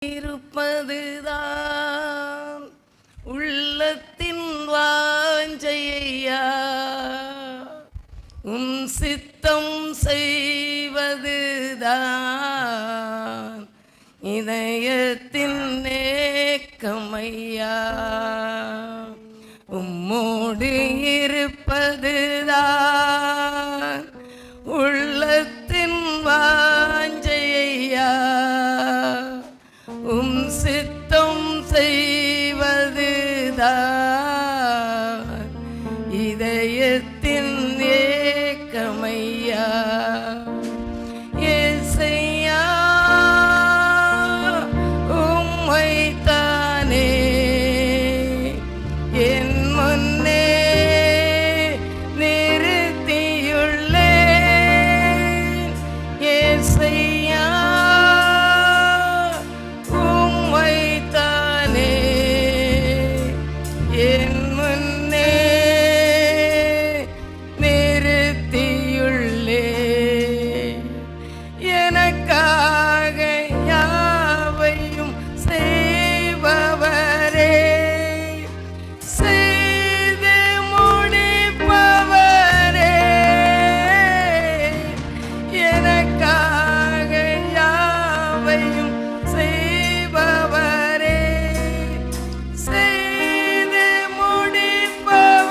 இருப்பதுதான் உள்ளத்தின் வாஞ்சையா, உன் சித்தம் செய்வதுதான் இதயத்தின் நேக்கமையா. உம்மோடு இருப்பதுதான் உள்ளத்தின் வாஞ்சையா, உம் சித்தம் செய்வதுதான் இதயத்தின் ஏக்கமையா. ஏசையா உம்மைத்தானே என் முன்னே நிறுத்தியுள்ளேன். ஏசையா உம்மைத்தானே என் முன்னே நிறுத்தியுள்ளேன். எனக்காக யாவையும் செய்பவரே, செய்து முடிப்பவரே. எனக்காக யாவையும் செய்பவரே, செய்து முடிப்பவரே.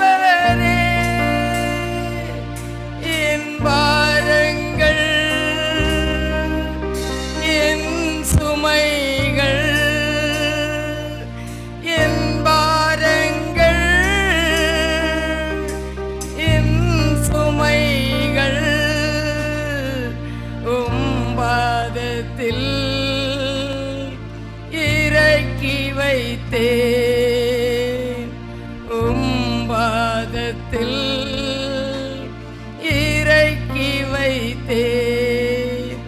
என் பாரங்கள் என் சுமைகள், என் பாரங்கள் என் சுமைகள் உம்பாதத்தில் இறக்கி வைத்தேன். உம்பாதத்தில் இறக்கி வைத்தேன்.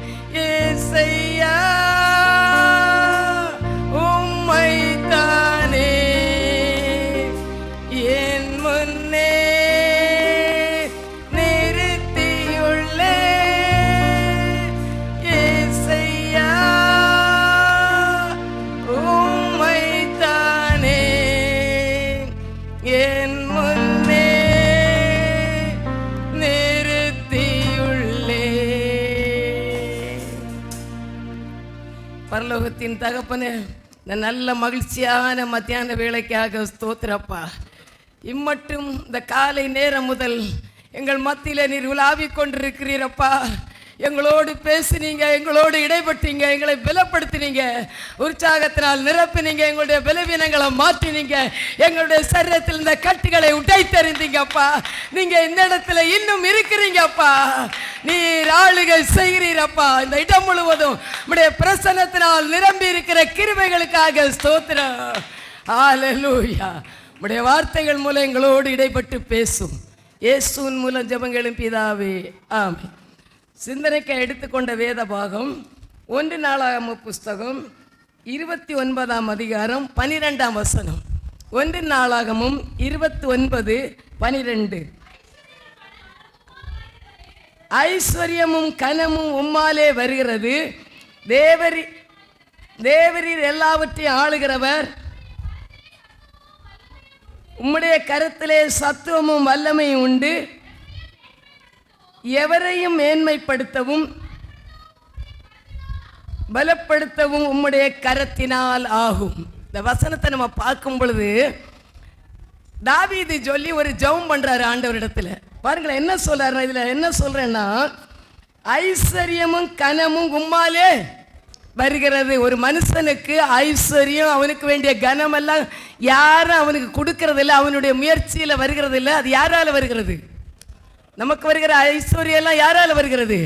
ஏசையா உம்மைத்தானே என் முன்னே நிறுத்தியுள்ளேன். ஏசையா உம்மைத்தானே என் முன்னே நிறுத்தியுள்ளேன். பரலோகத்தின் தகப்பனே, இந்த நல்ல மகிழ்ச்சியான மத்தியான வேளைக்காக ஸ்தோத்திரப்பா. இம்மட்டும் இந்த காலை நேரம் முதல் எங்கள் மத்தியில் நீர் உலாவிக் கொண்டிருக்கிறீரப்பா. எங்களோடு பேசினீங்க, எங்களோடு இடைப்பட்டீங்க, எங்களை பலப்படுத்தினீங்க, உற்சாகத்தினால் நிரப்பினீங்க, எங்களுடைய பலவீனங்களை மாற்றினீங்க, எங்களுடைய சரீரத்தில் இந்த கட்டுகளை உடைத்தறிந்தீங்கப்பா. நீங்க இந்த இடத்துல இன்னும் இருக்கிறீங்கப்பா. நீர் ஆளுகை செய்கிறீரப்பா. இந்த இடம் முழுவதும் உம்முடைய பிரசன்னத்தினால் நிரம்பி இருக்கிற கிருபைகளுக்காக ஸ்தோத்திரம். ஹல்லேலூயா. உம்முடைய வார்த்தைகள் மூலம் எங்களோடு இடைப்பட்டு பேசும். இயேசுவின் மூலம் ஜெபங்களும் பிதாவே, ஆமென். சிந்தனைக்கு எடுத்துக்கொண்ட வேத பாகம் 1 நாளாகம புஸ்தகம் 29ஆம் அதிகாரம் 12ஆம் வசனம். 1 நாளாகமும் 29:12. ஐஸ்வர்யமும் கனமும் உம்மாலே வருகிறது, தேவரீர் எல்லாவற்றையும் ஆளுகிறவர். உம்முடைய கரத்திலே சத்துவமும் வல்லமையும் உண்டு, எவரையும் மேன்மைப்படுத்தவும் பலப்படுத்தவும் உம்முடைய கரத்தினால் ஆகும். இந்த வசனத்தை நம்ம பார்க்கும் பொழுது தாவீது சொல்லி ஒரு ஜெபம் பண்றாரு ஆண்டவரிடத்துல. பாருங்களேன் என்ன சொல்றாரு. இதுல என்ன சொல்றேன்னா, ஐஸ்வர்யமும் கனமும் உம்மாலே வருகிறது. ஒரு மனுஷனுக்கு ஐஸ்வர்யம், அவனுக்கு வேண்டிய கனம் எல்லாம் யாரும் அவனுக்கு கொடுக்கறது இல்லை, அவனுடைய முயற்சியில வருகிறது இல்லை. அது யாரால வருகிறது? நமக்கு வருகிற ஐஸ்வர்யம் எல்லாம் யாரால வருகிறது?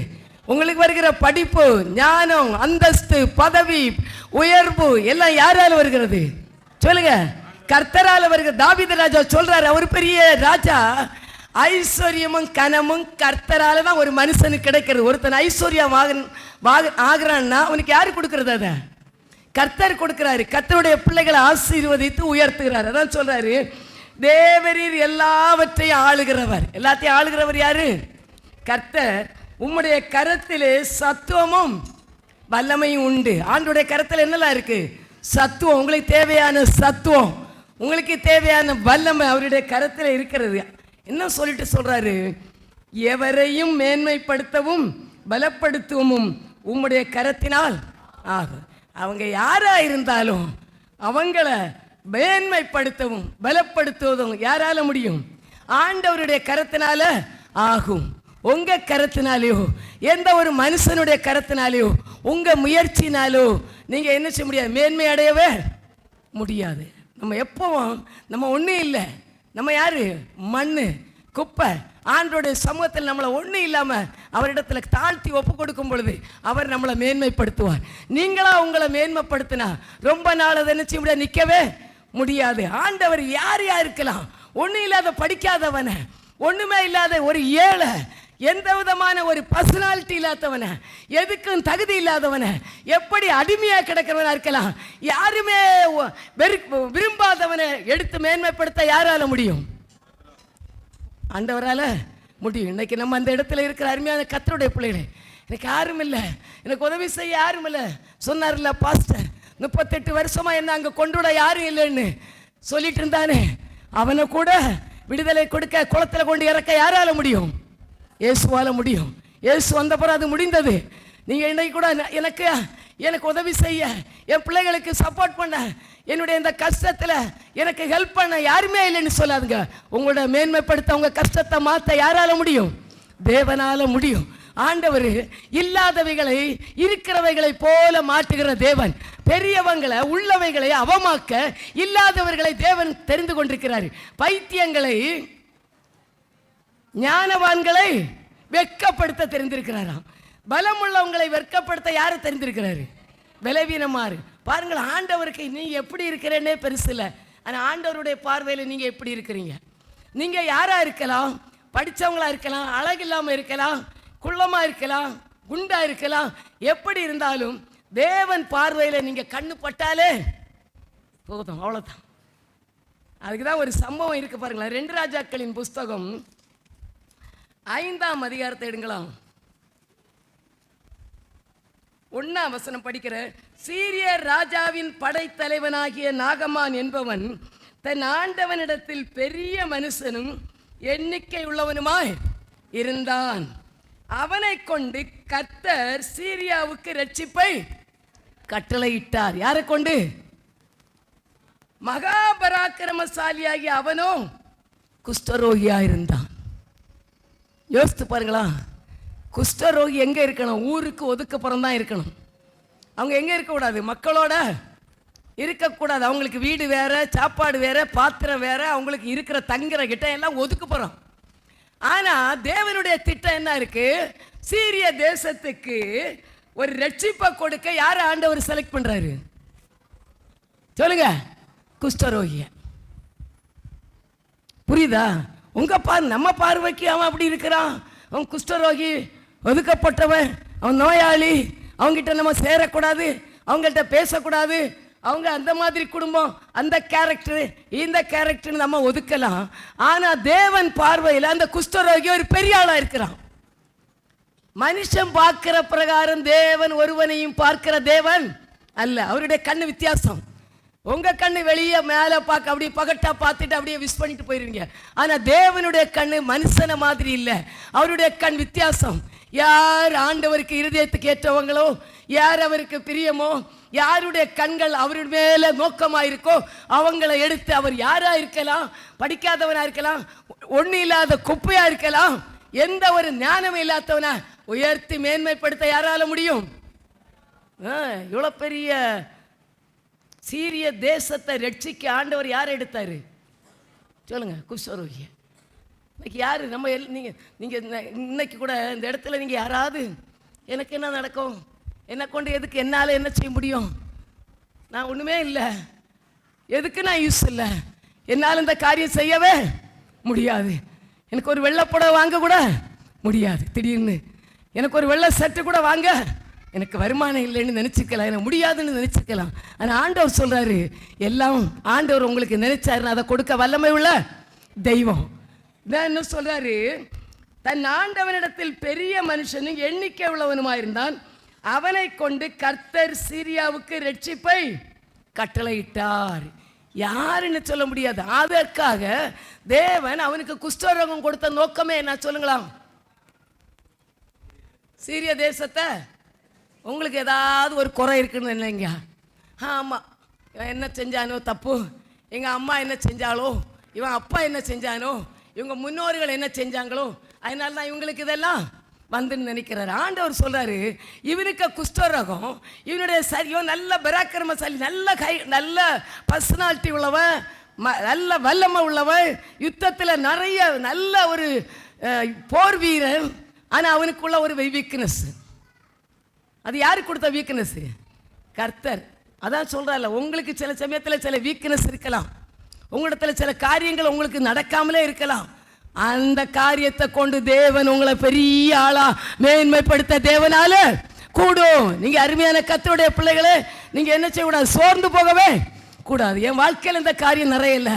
உங்களுக்கு வருகிற படிப்பு, ஞானம், அந்தஸ்து, பதவி, உயர்வு எல்லாம் யாரால வருகிறது? சொல்லுங்க. கர்த்தரால வருகிறது. தாவீது ராஜா சொல்றாரு, அவர் பெரிய ராஜா. ஐஸ்வர்யமும் கனமும் கர்த்தரால தான் ஒரு மனுஷனுக்கு கிடைக்கிறது. ஒருத்தன் ஐஸ்வர்யம் ஆகிறான்னா அவனுக்கு யாரு கொடுக்கறது? அத கர்த்தர் கொடுக்கிறாரு. கர்த்தருடைய பிள்ளைகளை ஆசீர்வதித்து உயர்த்துகிறார். அதான் சொல்றாரு, தேவரீர் எல்லாவற்றையும் ஆளுகிறவர். எல்லாத்தையும் ஆளுகிறவர் யாரு? கர்த்தர். உம்முடைய கரத்திலே சத்துவமும் வல்லமையும் உண்டு. ஆண்டோடைய கரத்தில் என்னெல்லாம் இருக்கு? சத்துவம். உங்களுக்கு தேவையான சத்துவம், உங்களுக்கு தேவையான வல்லமை அவருடைய கரத்தில் இருக்கிறது. என்ன சொல்லிட்டு சொல்றாரு? எவரையும் மேன்மைப்படுத்தவும் பலப்படுத்தவும் உம்முடைய கரத்தினால் ஆகும். அவங்க யாரா இருந்தாலும் அவங்கள மேன்மைப்படுத்தவும் பலப்படுத்துவதும் யாரால முடியும்? ஆண்டவருடைய கரத்தினால ஆகும். உங்க கரத்தினாலேயோ எந்த ஒரு மனுஷனுடைய கரத்தினாலேயோ உங்க முயற்சினாலோ நீங்க என்ன செய்ய முடியாது, மேன்மை அடையவே முடியாது. நம்ம எப்பவும் நம்ம ஒன்றும் இல்லை, நம்ம யாரு? மண்ணு, குப்பை. ஆண்டோடைய சமூகத்தில் நம்மளை ஒன்றும் இல்லாமல் அவரிடத்துல தாழ்த்தி ஒப்பு கொடுக்கும் பொழுது அவர் நம்மளை மேன்மைப்படுத்துவார். நீங்களா உங்களை மேன்மைப்படுத்தினா ரொம்ப நாள் அதை என்ன செய்ய முடியாது, நிற்கவே முடியாது. ஆண்டவர் யார் இருக்கலாம்? ஒன்றும் இல்லாத படிக்காதவன, ஒன்றுமே இல்லாத ஒரு ஏழை, எந்த விதமான ஒரு பர்சனாலிட்டி இல்லாதவன, எதுக்கும் தகுதி இல்லாதவன, எப்படி அடிமையா கிடக்கிறவனா இருக்கலாம். யாருமே விரும்பாதவனை எடுத்து மேன்மைப்படுத்த யாரால முடியும்? ஆண்டவரால முடியும். இன்னைக்கு நம்ம அந்த இடத்துல இருக்கிற அருமையான கர்த்தருடைய பிள்ளைகளே, எனக்கு யாரும் இல்லை, எனக்கு உதவி செய்ய யாரும் இல்லை. சொன்னார்ல பாஸ்டர், 38 வருஷமா என்ன அங்கே கொண்டுவிட யாரும் இல்லைன்னு சொல்லிட்டு இருந்தானே, அவனை கூட விடுதலை கொடுக்க குளத்தில் கொண்டு இறக்க யாரால முடியும்? இயேசுவால முடியும். இயேசு வந்த பிறகு அது முடிந்தது. நீங்கள் இன்னைக்கு கூட எனக்கு உதவி செய்ய, என் பிள்ளைகளுக்கு சப்போர்ட் பண்ண, என்னுடைய இந்த கஷ்டத்தில் எனக்கு ஹெல்ப் பண்ண யாருமே இல்லைன்னு சொல்லாதுங்க. உங்களோட மேன்மைப்படுத்த, உங்கள் கஷ்டத்தை மாற்ற யாரால முடியும்? தேவனால முடியும். ஆண்டவர் இல்லாதவைகளை இருக்கிறவைகளை போல மாற்றுகிற தேவன். பெரியவங்களை உள்ளவைகளை அவமாக்க இல்லாதவர்களை தேவன் தெரிந்து கொண்டிருக்கிறார். பைத்தியங்களை ஞானவான்களை வெட்கப்படுத்த தெரிந்திருக்கிறாராம். பலமுள்ளவங்களை வெட்கப்படுத்த யாரை தெரிந்திருக்கிறாரு? பலவீனமாறு. பாருங்கள், ஆண்டவருக்கு நீங்க எப்படி இருக்கிறேன்னே பெருசு இல்லை, ஆனால் ஆண்டவருடைய பார்வையில் நீங்க எப்படி இருக்கிறீங்க? நீங்க யாரா இருக்கலாம், படித்தவங்களா இருக்கலாம், அழகில்லாமல் இருக்கலாம், குள்ளமா இருக்கலாம், குண்டா இருக்கலாம், எப்படி இருந்தாலும் தேவன் பார்வையில் நீங்க கண்ணு பட்டாலே போதும், அவ்வளோதான். அதுக்கு தான் ஒரு சம்பவம் இருக்கு பாருங்களேன். 2 ராஜாக்களின் புஸ்தகம் 5ஆம் அதிகாரத்தை எடுங்களாம். 1ஆம் வசனம் படிக்கிற. சீரிய ராஜாவின் படைத்தலைவனாகிய நாகமான் என்பவன் தன் ஆண்டவனிடத்தில் பெரிய மனுஷனும் எண்ணிக்கை உள்ளவனுமாய் இருந்தான். அவனை கொண்டு கர்த்தர் சீரியாவுக்கு ரட்சிப்பை கட்டளையிட்டார். யாரை கொண்டு? மகாபராக்கிரமசாலியாகிய அவனோ குஷ்டரோகியா இருந்தான். யோசித்து பாருங்களா, குஷ்டரோகி எங்கே இருக்கணும்? ஊருக்கு ஒதுக்கப்புறம் தான் இருக்கணும். அவங்க எங்கே இருக்கக்கூடாது? மக்களோட இருக்கக்கூடாது. அவங்களுக்கு வீடு வேற, சாப்பாடு வேற, பாத்திரம் வேற, அவங்களுக்கு இருக்கிற தங்குற கிட்ட எல்லாம் ஒதுக்கப்புறம். ஆனால் தேவனுடைய திட்டம் என்ன இருக்கு? சீரிய தேசத்துக்கு ஒரு ரட்சிப்பை கொடுக்க யாரை ஆண்டவர் செலக்ட் பண்றாரு? சொல்லுங்க. குஷ்டரோகிய. புரியுதா? நம்ம பார்வைக்கு அவன் அப்படி இருக்கிறான், அவன் குஷ்டரோகி, ஒதுக்கப்பட்டவன், அவன் நோயாளி, அவங்ககிட்ட நம்ம சேரக்கூடாது, அவங்கள்ட்ட பேசக்கூடாது, அவங்க அந்த மாதிரி குடும்பம், அந்த கேரக்டர், இந்த கேரக்டர் நம்ம ஒதுக்கலாம். ஆனா தேவன் பார்வையில் அந்த குஷ்டரோகி ஒரு பெரிய ஆளா இருக்கிறான். மனுஷன் பார்க்கிற பிரகாரம் தேவன் ஒருவனையும் பார்க்கிற தேவன் அல்ல. அவருடைய கண்ணு வித்தியாசம். உங்க கண்ணு வெளியே மேலே பார்க்க அப்படியே பகட்டா பார்த்துட்டு அப்படியே விஷ் பண்ணிட்டு போயிருவீங்க. ஆனா தேவனுடைய கண்ணு மனுஷன மாதிரி இல்லை. அவருடைய கண் வித்தியாசம். யார் ஆண்டவருக்கு இருதயத்துக்கு ஏற்றவங்களோ, யார் அவருக்கு பிரியமோ, யாருடைய கண்கள் அவருடைய மேல நோக்கமா இருக்கோ அவங்களை எடுத்து, அவர் யாரா இருக்கலாம், படிக்காதவனா இருக்கலாம், ஒண்ணு இல்லாத குப்பையா இருக்கலாம், எந்த ஒரு ஞானம் இல்லாதவனா உயர்த்தி மேன்மைப்படுத்த யாரால முடியும்? இவ்வளவு பெரிய சீரிய தேசத்தை ரட்சிக்க ஆண்டவர் யாரை எடுத்தாரு? சொல்லுங்க. குஷ்டரோகிய. இன்னைக்கு யாரு? நம்ம நீங்க இன்னைக்கு கூட இந்த இடத்துல நீங்க யாராவது எனக்கு என்ன நடக்கும், என்னை கொண்டு எதுக்கு, என்னால் என்ன செய்ய முடியும், நான் ஒன்றுமே இல்லை, எதுக்கு நான் யூஸ் இல்லை, என்னால் இந்த காரியம் செய்யவே முடியாது, எனக்கு ஒரு வெள்ளைப்புடவை வாங்க கூட முடியாது, திடீர்னு எனக்கு ஒரு வெள்ளை சட்டு கூட வாங்க எனக்கு வருமானம் இல்லைன்னு நினச்சிக்கலாம், எனக்கு முடியாதுன்னு நினச்சிக்கலாம். ஆனால் ஆண்டவர் சொல்கிறாரு, எல்லாம் ஆண்டவர் உங்களுக்கு நினைச்சாருன்னு அதை கொடுக்க வல்லமை உள்ள தெய்வம். இதான் என்ன சொல்கிறாரு, தன் ஆண்டவனிடத்தில் பெரிய மனுஷனும் எண்ணிக்கை உள்ளவனுமா இருந்தான். அவனை கொண்டு கர்த்தர் சீரியாவுக்கு ரட்சிப்பை கட்டளையிட்டார். யாருன்னு சொல்ல முடியாது. அதற்காக தேவன் அவனுக்கு குஷ்டரோகம் கொடுத்த நோக்கமே என்ன சொல்லுங்களாம்? சீரிய தேசத்தை உங்களுக்கு ஏதாவது ஒரு குறை இருக்குன்னு இல்லைங்க. ஆமாம், இவன் என்ன செஞ்சானோ தப்பு, எங்கள் அம்மா என்ன செஞ்சாலோ, இவன் அப்பா என்ன செஞ்சானோ, இவங்க முன்னோர்கள் என்ன செஞ்சாங்களோ, அதனால தான் இவங்களுக்கு இதெல்லாம் வந்துன்னு நினைக்கிறாரு. ஆண்டவர் சொல்றாரு, இவனுக்கு குஷ்டரோகம், இவனுடைய இவன் நல்ல பராக்கிரமசாலி, நல்ல பர்சனாலிட்டி உள்ளவன், நல்ல வல்லமை உள்ளவன், யுத்தத்தில் நிறைய நல்ல ஒரு போர் வீரன். ஆனால் அவனுக்குள்ள ஒரு வீக்னஸ். அது யாருக்கு கொடுத்த வீக்னஸ்? கர்த்தர். அதான் சொல்றாருல, உங்களுக்கு சில சமயத்தில் சில வீக்னஸ் இருக்கலாம், உங்களிடத்துல சில காரியங்கள் உங்களுக்கு நடக்காமலே இருக்கலாம். அந்த காரியத்தை கொண்டு தேவன் உங்களை பெரிய ஆளா மேன்மைப்படுத்த தேவனால கூடும். நீங்க அருமையான கர்த்தருடைய பிள்ளைகளே, நீங்க என்ன செய்யக்கூடாது? சோர்ந்து போகவே கூடாது. என் வாழ்க்கையில் இந்த காரியம் நிறைய இல்லை,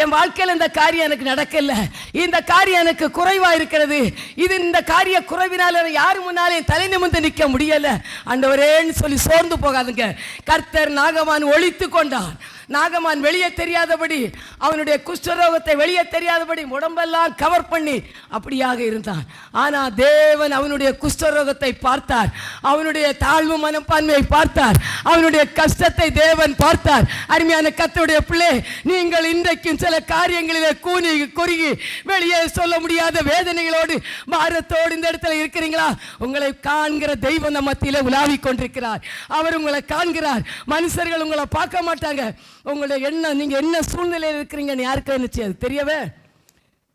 என் வாழ்க்கையில் இந்த காரியம் எனக்கு நடக்கல, இந்த காரியம் எனக்கு குறைவா இருக்கிறது, இந்த காரிய குறைவினால யாரு முன்னாலே தலை நிமிர்ந்து நிற்க முடியல ஆண்டவரேன்னு சொல்லி சோர்ந்து போகாதுங்க. கர்த்தர் நாகமான் ஒழித்து கொண்டார். நாகமான் வெளியே தெரியாதபடி, அவனுடைய குஷ்டரோகத்தை வெளியே தெரியாதபடி உடம்பெல்லாம் கவர் பண்ணி அப்படியாக இருந்தான். ஆனால் தேவன் அவனுடைய குஷ்டரோகத்தை பார்த்தார், அவனுடைய தாழ்வு மனப்பான்மையை பார்த்தார், அவனுடைய கஷ்டத்தை தேவன் பார்த்தார். அருமையான கர்த்தருடைய பிள்ளை, நீங்கள் இன்றைக்கும் சில காரியங்களிலே கூனி குறுகி வெளியே சொல்ல முடியாத வேதனைகளோடு பாரத்தோடு இந்த இடத்துல இருக்கிறீங்களா? உங்களை காண்கிற தெய்வம் நம்ம மத்தியிலே உலாவிக் கொண்டிருக்கிறார். அவர் உங்களை காண்கிறார். மனுஷர்கள் உங்களை பார்க்க மாட்டாங்க. உங்களுடைய எண்ணம், நீங்க என்ன சூழ்நிலையில் இருக்கிறீங்கன்னு யாருக்கு நிச்சயம் தெரியவே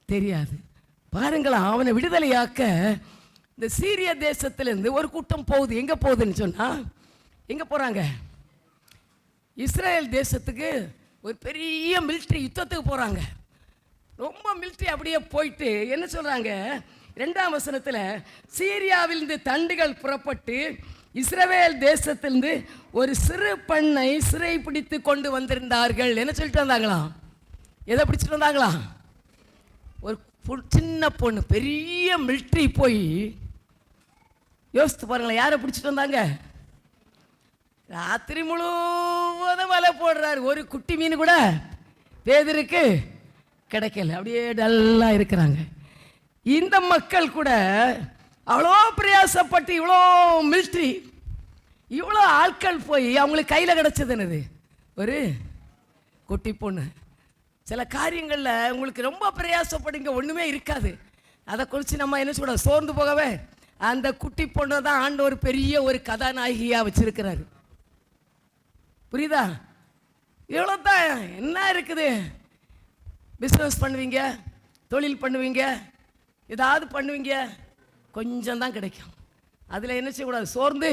தெரியாது. பாருங்களா, அவனை விடுதலையாக்க இந்த சீரிய தேசத்திலிருந்து ஒரு கூட்டம் போகுது. எங்க போகுதுன்னு சொன்னா, எங்க போறாங்க? இஸ்ரேல் தேசத்துக்கு ஒரு பெரிய மிலிட்ரி யுத்தத்துக்கு போறாங்க. ரொம்ப மிலிட்ரி அப்படியே போயிட்டு என்ன சொல்றாங்க? 2ஆம் வசனத்தில், சீரியாவிலிருந்து தண்டுகள் புறப்பட்டு இஸ்ரவேல் தேசத்திலிருந்து ஒரு சிறு பெண்ணை சிறை பிடித்து கொண்டு வந்திருந்தார்கள். என்ன சொல்லிட்டு வந்தாங்களாம்? எதை பிடிச்சிட்டு வந்தாங்களா? ஒரு சின்ன பொண்ணு. பெரிய மிலிட்ரி போய் யோசித்து பாருங்களேன், யாரை பிடிச்சிட்டு வந்தாங்க? ராத்திரி முழுவதும் வலை போடுறாரு, ஒரு குட்டி மீன் கூட பேதருக்கு கிடைக்கல. அப்படியே டல்லா இருக்கிறாங்க. இந்த மக்கள் கூட அவ்வளோ பிரயாசப்பட்டு இவ்வளோ மிலிட்ரி, இவ்வளோ ஆட்கள் போய் அவங்களுக்கு கையில் கிடச்சது என்னது? ஒரு குட்டி பொண்ணு. சில காரியங்களில் உங்களுக்கு ரொம்ப பிரயாசப்படுங்க, ஒன்றுமே இருக்காது. அதை குறித்து நம்ம என்ன சொல்ல சோர்ந்து போகவே, அந்த குட்டி பொண்ணை தான் ஆண்டவர் பெரிய ஒரு கதாநாயகியாக வச்சிருக்கிறாரு. புரியுதா? இவ்வளோ தான். என்ன இருக்குது? பிஸ்னஸ் பண்ணுவீங்க, தொழில் பண்ணுவீங்க, ஏதாவது பண்ணுவீங்க, கொஞ்சம் தான் கிடைக்கும். அதில் என்ன செய்யக்கூடாது? சோர்ந்து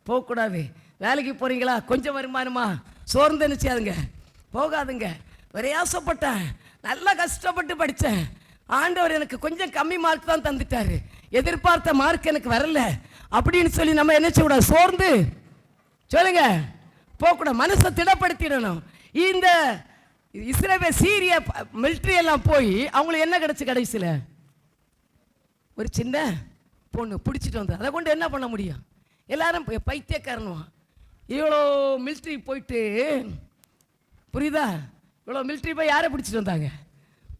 போகக்கூடாது. வேலைக்கு போகிறீங்களா? கொஞ்சம் வருமானமா? சோர்ந்து என்ன செய்யாதுங்க, போகாதுங்க. பிரயாசப்பட்டேன், நல்லா கஷ்டப்பட்டு படித்தேன், ஆண்டவர் எனக்கு கொஞ்சம் கம்மி மார்க் தான் தந்துட்டாரு, எதிர்பார்த்த மார்க் எனக்கு வரல அப்படின்னு சொல்லி நம்ம என்ன செய்யக்கூடாது? சோர்ந்து சொல்லுங்க போகக்கூடாது. மனசை திடப்படுத்திடணும். இந்த இஸ்ரேல் சீரிய மிலிட்ரி எல்லாம் போய் அவங்களுக்கு என்ன கிடைச்சு? கடைசியில் ஒரு சின்ன பொண்ணு பிடிச்சிட்டு வந்து அதை கொண்டு என்ன பண்ண முடியும்? எல்லாரும் பைத்தியக்காரனுவா. இவ்வளோ மிலிட்ரி போயிட்டு, புரியுதா? இவ்வளோ மிலிட்ரி போய் யாரை பிடிச்சிட்டு வந்தாங்க?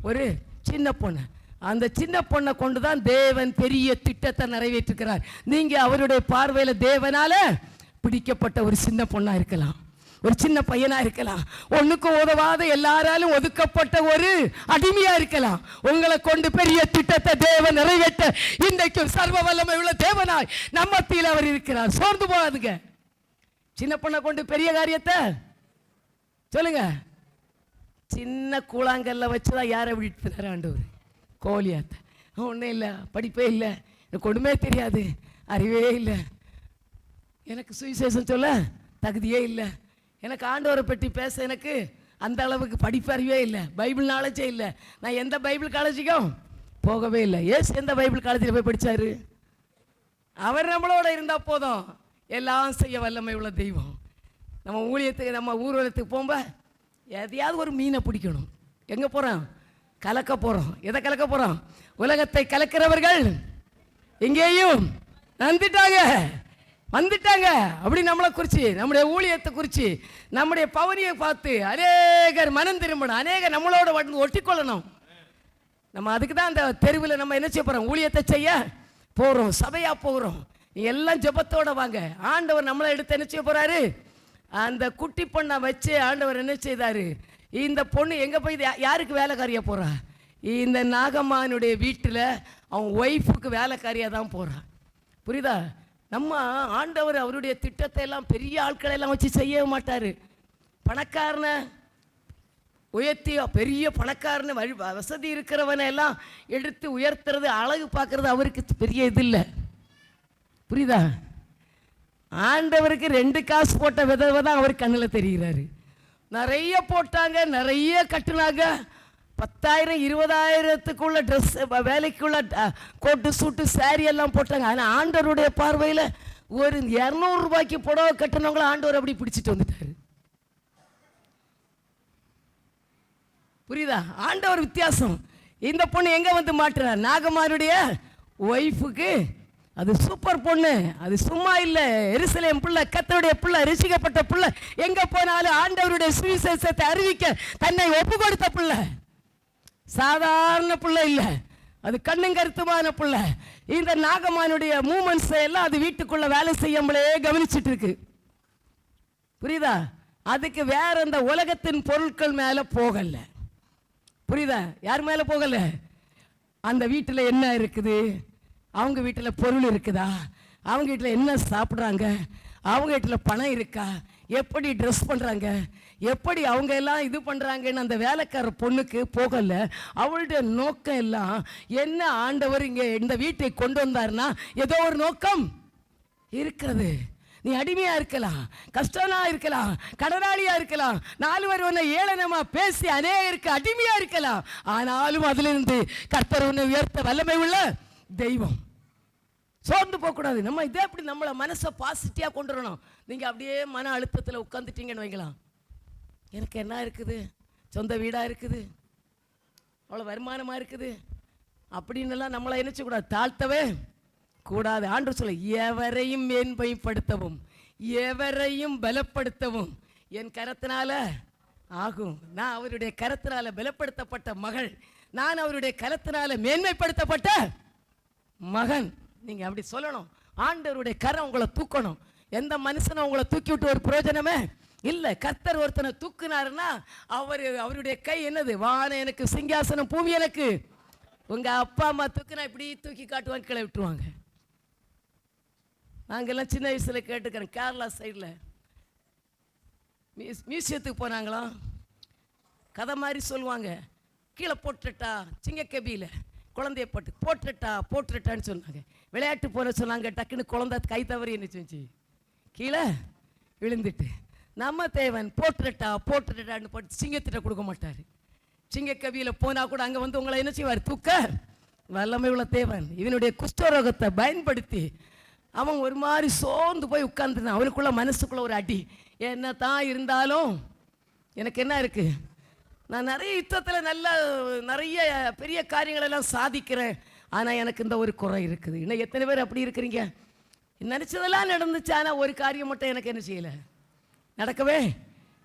ஒரு சின்ன பொண்ணு. அந்த சின்ன பொண்ணை கொண்டு தான் தேவன் பெரிய திட்டத்தை நிறைவேற்றுக்கிறார். நீங்கள் அவருடைய பார்வையில் தேவனால பிடிக்கப்பட்ட ஒரு சின்ன பொண்ணாக இருக்கலாம், ஒரு சின்ன பையனா இருக்கலாம், ஒண்ணுக்கு உதவாத எல்லாராலும் ஒதுக்கப்பட்ட ஒரு அடிமையா இருக்கலாம். உங்களை கொண்டு பெரிய திட்டத்தை தேவன் நிறைவேற்ற இன்றைக்கும் சர்வ வல்லமை உள்ள தேவனாய் நம்ம மத்தியில் அவர் இருக்கிறார். சோர்ந்து போகாதுங்க. சின்ன பொண்ணை கொண்டு பெரிய காரியத்தை சொல்லுங்க. சின்ன கூழாங்கல்ல வச்சுதான் யாரை விழித்துறாரு ஆண்டவர்? கோலியாத்த. ஒன்றும் இல்லை, படிப்பே இல்லை, எனக்கு ஒன்றுமே தெரியாது, அறிவே இல்லை, எனக்கு சுவிசேஷம் சொல்ல தகுதியே இல்லை, எனக்கு ஆண்டவரை பற்றி பேச எனக்கு அந்த அளவுக்கு படிப்பு அறிவே இல்லை, பைபிள் நாலேஜே இல்லை, நான் எந்த பைபிள் காலேஜுக்கும் போகவே இல்லை. ஏசு எந்த பைபிள் காலேஜில் போய் படித்தார்? அவர் நம்மளோட இருந்தால் போதும், எல்லாம் செய்ய வல்லமை உள்ள தெய்வம். நம்ம ஊழியத்துக்கு, நம்ம ஊர்வலத்துக்கு போகும்போது எதையாவது ஒரு மீனை பிடிக்கணும். எங்கே போகிறோம்? கலக்க போகிறோம். எதை கலக்க போகிறோம்? உலகத்தை கலக்கிறவர்கள் எங்கேயும் வந்துட்டாங்க. வந்துட்டாங்க அப்படி நம்மளை குறித்து, நம்முடைய ஊழியத்தை குறித்து, நம்முடைய பவனியை பார்த்து அநேகர் மனம் திரும்பணும், அநேகர் நம்மளோட வந்து ஒட்டிக்கொள்ளணும். நம்ம அதுக்கு தான் அந்த தெருவில் நம்ம என்ன செய்ய போகிறோம், ஊழியத்தை செய்ய போகிறோம், சபையாக போகிறோம். எல்லாம் ஜெபத்தோட வாங்க. ஆண்டவர் நம்மளை எடுத்து என்ன செய்ய போகிறாரு, அந்த குட்டி பொண்ணை வச்சு ஆண்டவர் என்ன செய்தார், இந்த பொண்ணு எங்கே போய் யாருக்கு வேலைக்காரியாக போகிறா, இந்த நாகம்மானுடைய வீட்டில் அவன் ஒய்ஃபுக்கு வேலைக்காரியாக தான் போகிறான். புரியுதா? நம்ம ஆண்டவர் அவருடைய திட்டத்தை எல்லாம் பெரிய ஆட்களை எல்லாம் வச்சு செய்ய மாட்டார். பணக்காரனை உயர்த்தி பெரிய பணக்காரனை வசதி இருக்கிறவனை எல்லாம் எடுத்து உயர்த்துறது, அழகு பார்க்கறது அவருக்கு பெரிய இது இல்லை. புரியுதா? ஆண்டவருக்கு 2 காசு போட்ட விதவை தான் அவர் கண்ணில் தெரிகிறாரு. நிறைய போட்டாங்க, நிறைய கட்டுனாங்க, 10,000 20,000த்துக்குள்ள ட்ரெஸ், வேலைக்குள்ள கோட்டு சூட்டு சாரி எல்லாம் போட்டாங்க. ஆனால் ஆண்டவருடைய பார்வையில் ஒரு 200 ரூபாய்க்கு புடவை கட்டினவங்கள ஆண்டவர் அப்படி பிடிச்சிட்டு வந்துட்டாரு. புரியுதா? ஆண்டவர் வித்தியாசம். இந்த பொண்ணு எங்க வந்து மாட்டுறார், நாகமாருடைய ஒய்ஃபுக்கு. அது சூப்பர் பொண்ணு, அது சும்மா இல்லை, எருசலேம் பிள்ளை, கர்த்தருடைய பிள்ளை, ரசிக்கப்பட்ட பிள்ளை, எங்க போனாலும் ஆண்டவருடைய சுவிசேஷத்தை அறிவிக்க தன்னை ஒப்பு கொடுத்த பிள்ளை. சாதாரண பிள்ளை இல்லை, அது கண்ணும் கருத்துமான பிள்ளை. இந்த நாகமானுடைய மூமெண்ட்ஸ் எல்லாம் அது வீட்டுக்குள்ள வேலை செய்யாமலே கவனிச்சுட்டு இருக்கு. புரியுதா? அதுக்கு வேற அந்த உலகத்தின் பொருட்கள் மேல போகல. புரியுதா? யார் மேல போகல, அந்த வீட்டில் என்ன இருக்குது, அவங்க வீட்டில் பொருள் இருக்குதா, அவங்க வீட்டில் என்ன சாப்பிட்றாங்க, அவங்க வீட்டில் பணம் இருக்கா, எப்படி ட்ரெஸ் பண்ணுறாங்க, எப்படி அவங்க எல்லாம் இது பண்ணுறாங்கன்னு அந்த வேலைக்கார பொண்ணுக்கு போகல. அவளுடைய நோக்கம் எல்லாம் என்ன, ஆண்டவர் இங்கே இந்த வீட்டை கொண்டு வந்தாருன்னா ஏதோ ஒரு நோக்கம் இருக்கிறது. நீ அடிமையாக இருக்கலாம், கஷ்டமாக இருக்கலாம், கடனாளியாக இருக்கலாம், 4 பேர் உன்னை ஏளனமா பேசி அநேகருக்கு அடிமையாக இருக்கலாம். ஆனாலும் அதிலிருந்து கர்த்தர் உன்னை உயர்த்த வல்லமை உள்ள தெய்வம். சோர்ந்து போகக்கூடாது. நம்ம இதே அப்படி நம்மளை மனசை பாசிட்டிவாக கொண்டு வரணும். நீங்கள் அப்படியே மன அழுத்தத்தில் உட்காந்துட்டீங்கன்னு வைக்கலாம், எனக்கு என்ன இருக்குது, சொந்த வீடாக இருக்குது, அவ்வளோ வருமானமாக இருக்குது அப்படின்னுலாம் நம்மளை நினைச்சக்கூடாது, தாழ்த்தவே கூடாது. ஆண்டவர் சொல்ல, எவரையும் மேன்மைப்படுத்தவும் எவரையும் பலப்படுத்தவும் என் கரத்தினால ஆகும். நான் அவருடைய கரத்தினால பலப்படுத்தப்பட்ட மகள், நான் அவருடைய கரத்தினால மேன்மைப்படுத்தப்பட்ட மகன். நீங்கள் அப்படி சொல்லணும். ஆண்டவருடைய கரம் உங்களை தூக்கணும். எந்த மனுஷனும் உங்களை தூக்கி விட்டு ஒரு பிரயோஜனமே இல்லை. கர்த்தர் ஒருத்தனை தூக்குனாருன்னா அவருடைய கை என்னது, வான எனக்கு சிங்காசனம், பூமி எனக்கு. உங்கள் அப்பா அம்மா தூக்குனா இப்படி தூக்கி காட்டுவாங்க, கீழே விட்டுருவாங்க. நாங்கெல்லாம் சின்ன வயசில் கேட்டுக்கிறேன், கேரளா சைடில் மியூசியத்துக்கு போனாங்களாம், கதை மாதிரி சொல்லுவாங்க, கீழே போட்டுட்டா சிங்கக்கபியில் குழந்தைய போட்டுட்டான்னு சொன்னாங்க. விளையாட்டு போன சொன்னாங்க, டக்குன்னு குழந்தை கை தவறி என்ன செஞ்சு கீழே விழுந்துட்டு. நம்ம தேவன் போட்டுட்டான்னு போட்டு சிங்கத்திட்ட கொடுக்க மாட்டார். சிங்கக்கவியில் போனால் கூட அங்கே வந்து உங்களை என்ன செய்வார், தூக்க வல்லமை உள்ள தேவன். இவனுடைய குஷ்டரோகத்தை பயன்படுத்தி அவன் ஒரு மாதிரி சோர்ந்து போய் உட்கார்ந்துருந்தான். அவனுக்குள்ள மனசுக்குள்ள ஒரு அடி, என்ன தான் இருந்தாலும் எனக்கு என்ன இருக்குது, நான் நிறைய யுத்தத்தில் நிறைய பெரிய காரியங்களெல்லாம் சாதிக்கிறேன், ஆனால் எனக்கு இந்த ஒரு குறை இருக்குது. இன்னும் எத்தனை பேர் அப்படி இருக்கிறீங்க? நினச்சதெல்லாம் நடந்துச்சு, ஆனால் ஒரு காரியம் மட்டும் எனக்கு என்ன செய்யலை, நடக்கவே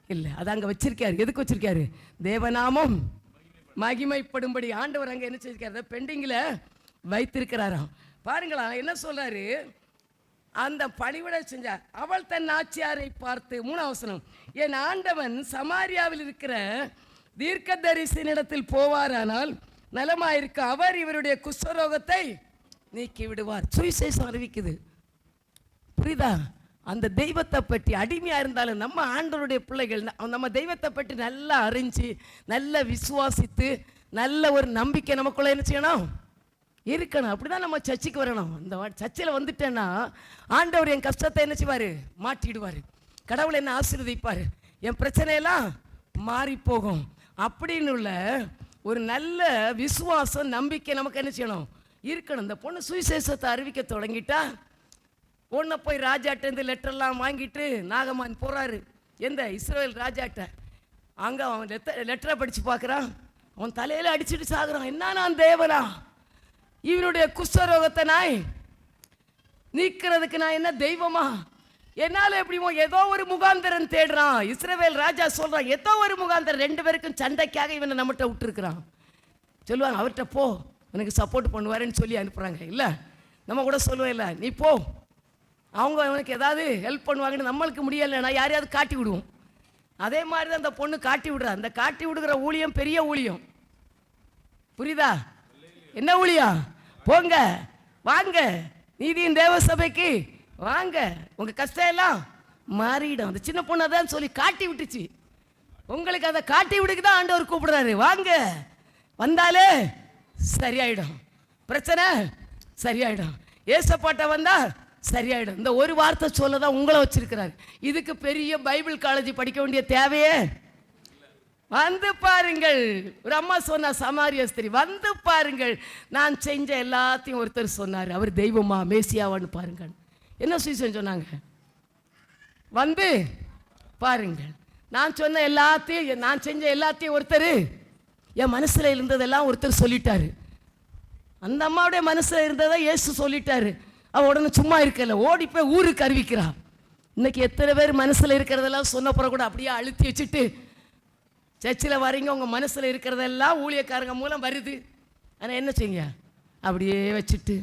இல்லை. அது அங்கே வச்சிருக்காரு. எதுக்கு வச்சிருக்காரு? தேவநாமம் மகிமைப்படும்படி ஆண்டவர் அங்கே என்ன செஞ்சிருக்காரு, பெண்டிங்கில் வைத்திருக்கிறாராம். பாருங்களா என்ன சொல்றாரு, அந்த பணிவிடை செஞ்சார். அவள் தன் நாச்சியாரை பார்த்து, 3ஆம் வசனம், என் ஆண்டவன் சமாரியாவில் இருக்கிற தீர்க்கதரிசனிடத்தில் போவாரானால் நலமாயிருக்க, அவர் இவருடைய குஷ்டரோகத்தை நீக்கி விடுவார். சுவிசேஷம் அறிவிக்குது. புரியுதா? அந்த தெய்வத்தை பற்றி அடிமையாக இருந்தாலும் நம்ம ஆண்டவருடைய பிள்ளைகள் நம்ம தெய்வத்தை பற்றி நல்லா அறிஞ்சு நல்லா விசுவாசித்து நல்ல ஒரு நம்பிக்கை நமக்குள்ள என்ன செய்யணும், இருக்கணும். அப்படிதான் நம்ம சர்ச்சுக்கு வரணும். இந்த சர்ச்சில் வந்துட்டேன்னா ஆண்டவர் என் கஷ்டத்தை என்ன செய்வார், மாற்றிடுவார். கடவுள் என்ன ஆசீர்வதிப்பார், என் பிரச்சனையெல்லாம் மாறி போகும் அப்படின்னு உள்ள ஒரு நல்ல விசுவாசம் நம்பிக்கை நமக்கு என்ன செய்யணும், இருக்கணும். இந்த பொண்ணு சுவிசேஷத்தை அறிவிக்க தொடங்கிட்டா, பொண்ணை போய் ராஜாட்டேருந்து லெட்டர்லாம் வாங்கிட்டு நாகமான் போகிறாரு. எந்த இஸ்ரேல் ராஜாட்ட. அங்கே அவன் லெட்டரை படித்து பார்க்குறான், அவன் தலையில் அடிச்சுட்டு சாகுறான். என்ன நான் தேவனா, இவனுடைய குஷ்டரோகத்தை நாய் நீக்கிறதுக்கு நான் என்ன தெய்வமா? என்னால் எப்படிமோ ஏதோ ஒரு முகாந்தரம் தேடுறான். இஸ்ரவேல் ராஜா சொல்கிறான், ஏதோ ஒரு முகாந்தரம், 2 பேருக்கும் சண்டைக்காக இவனை நம்மகிட்ட விட்டுருக்குறான். சொல்லுவாங்க, அவர்கிட்ட போ, எனக்கு சப்போர்ட் பண்ணுவாருன்னு சொல்லி அனுப்புகிறாங்க. இல்லை, நம்ம கூட சொல்லுவோம், இல்லை நீ போ, அவங்க அவனுக்கு ஏதாவது ஹெல்ப் பண்ணுவாங்கன்னு. நம்மளுக்கு முடியலைன்னா யாரையாவது காட்டி விடுவோம். அதே மாதிரி தான் அந்த பொண்ணு காட்டி விடுறா. அந்த காட்டி விடுகிற ஊழியம் பெரிய ஊழியம். புரியுதா? என்ன ஊழியம்? போங்க, வாங்க, நீதியின் தேவ சபைக்கு வாங்க, உங்க கஷ்டம் எல்லாம் மாறிடும். அந்த சின்ன பொண்ணு அதான் சொல்லி காட்டி விட்டுச்சு. உங்களுக்கு அதை காட்டி விடுக்கு தான் ஆண்டவர் கூப்பிடுறாரு. வாங்க, வந்தாலே சரியாயிடும், பிரச்சனை சரியாயிடும். ஏசப்பாட்ட வந்தா சரியாயிடும். இந்த ஒரு வார்த்தை சொல்ல தான் உங்களை வச்சிருக்கிறாரு. இதுக்கு பெரிய பைபிள் காலேஜ் படிக்க வேண்டிய தேவையே. வந்து பாருங்கள். ஒரு அம்மா சொன்னா, சமாரிய ஸ்திரீ, வந்து பாருங்கள், நான் செஞ்ச எல்லாத்தையும் ஒருத்தர் சொன்னார், அவர் தெய்வமா மேசியாவான்னு பாருங்கள். என்ன சுவிசேஷம் சொன்னாங்க? வந்து பாருங்கள், நான் சொன்ன எல்லாத்தையும், நான் செஞ்ச எல்லாத்தையும் ஒருத்தர், என் மனசில் இருந்ததெல்லாம் ஒருத்தர் சொல்லிட்டாரு. அந்த அம்மாவுடைய மனசில் இருந்ததை இயேசு சொல்லிட்டாரு. அவள் உடனே சும்மா இருக்கல, ஓடி போய் ஊருக்கு அறிவிக்கிறான். இன்னைக்கு எத்தனை பேர் மனசில் இருக்கிறதெல்லாம் சொன்னப்புறம் கூட அப்படியே அழுத்தி வச்சுட்டு சர்ச்சில் வரீங்க, உங்கள் மனசில் இருக்கிறதெல்லாம் ஊழியக்காரங்க மூலம் வருது. ஆனால் என்ன செய்யுங்க, அப்படியே வச்சுட்டு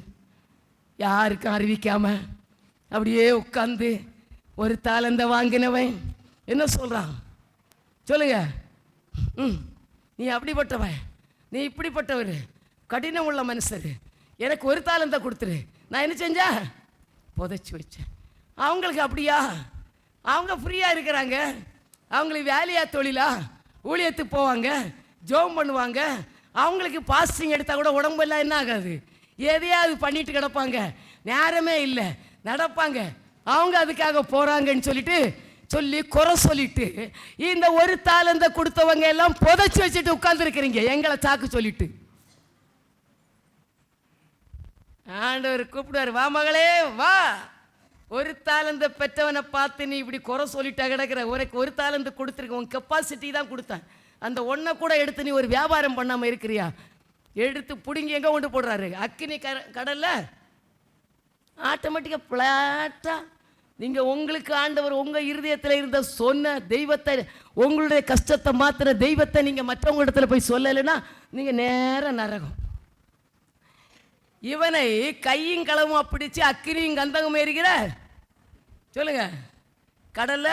யாருக்கும் அறிவிக்காமல் அப்படியே உட்காந்து ஒரு தாளந்த வாங்கினவன் என்ன சொல்கிறான் சொல்லுங்க, நீ அப்படிப்பட்டவன், நீ இப்படிப்பட்டவர், கடினம் உள்ள மனுஷர், எனக்கு ஒரு தாளந்தை கொடுத்துரு. நான் என்ன செஞ்சேன்? புதைச்சி வச்சேன். அவங்களுக்கு அப்படியா? அவங்க ஃப்ரீயாக இருக்கிறாங்க, அவங்களுக்கு வேலையா தொழிலா, ஊழியத்துக்கு போவாங்க, ஜோம் பண்ணுவாங்க, அவங்களுக்கு பாஸ்டிங் எடுத்தால் கூட உடம்பெல்லாம் என்ன ஆகாது, எதையாவது பண்ணிட்டு கிடப்பாங்க, நேரமே இல்லை, நடப்பாங்க. அவங்க அதுக்காக போகிறாங்கன்னு சொல்லி குறை சொல்லிட்டு இந்த ஒரு தாளந்தை கொடுத்தவங்க எல்லாம் புதைச்சி வச்சுட்டு உட்கார்ந்துருக்கிறீங்க எங்களை சாக்கு சொல்லிட்டு. ஆண்டவர் கூப்பிடுவார், வா மகளே வா, ஒரு தாளந்தை பெற்றவனை பார்த்து நீ இப்படி குறை சொல்லிட்டா கிடக்கிற, உனக்கு ஒரு தாளந்து கொடுத்துருக்க, உன் கெப்பாசிட்டி தான் கொடுத்தேன், அந்த ஒன்றை கூட எடுத்து நீ ஒரு வியாபாரம் பண்ணாமல் இருக்கிறியா? எடுத்து பிடுங்கி எங்கே கொண்டு போடுறாரு? அக்கினி கடல்ல ஆட்டோமேட்டிக்காக பிளாட்டாக. நீங்கள் உங்களுக்கு ஆண்டவர் உங்கள் இருதயத்தில் இருந்த சொன்ன தெய்வத்தை, உங்களுடைய கஷ்டத்தை மாத்திர தெய்வத்தை நீங்கள் மற்றவங்க இடத்துல போய் சொல்லலைன்னா நீங்கள் நேரம் நரகம். இவனை கையும் களவுமா பிடிச்சி அக்கினியும் கந்தகம் ஏறுகிற சொல்லுங்க கடல்ல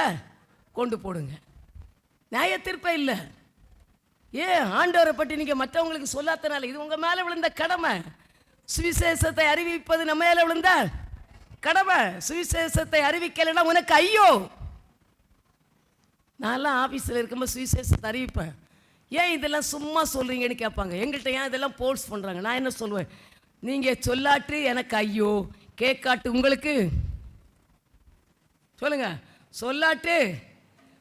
கொண்டு போடுங்க. நியாய தீர்ப்பே இல்லை. ஏன்? ஆண்டவரை பற்றி நீங்கள் மற்றவங்களுக்கு சொல்லாதனால. இது உங்கள் மேலே விழுந்த கடமை. சுவிசேஷத்தை அறிவிப்பது நம்ம மேலே விழுந்த கடமை. சுவிசேஷத்தை அறிவிக்கலைன்னா உனக்கு ஐயோ. நான்லாம் ஆஃபீஸில் இருக்கும்போது சுவிசேஷத்தை அறிவிப்பேன். ஏன் இதெல்லாம் சும்மா சொல்கிறீங்கன்னு கேட்பாங்க. எங்கள்கிட்ட ஏன் இதெல்லாம் போர்ஸ் பண்ணுறாங்க? நான் என்ன சொல்லுவேன், நீங்கள் சொல்லாட்டு எனக்கு ஐயோ, கேட்காட்டு உங்களுக்கு சொல்லுங்க, சொல்லாட்டு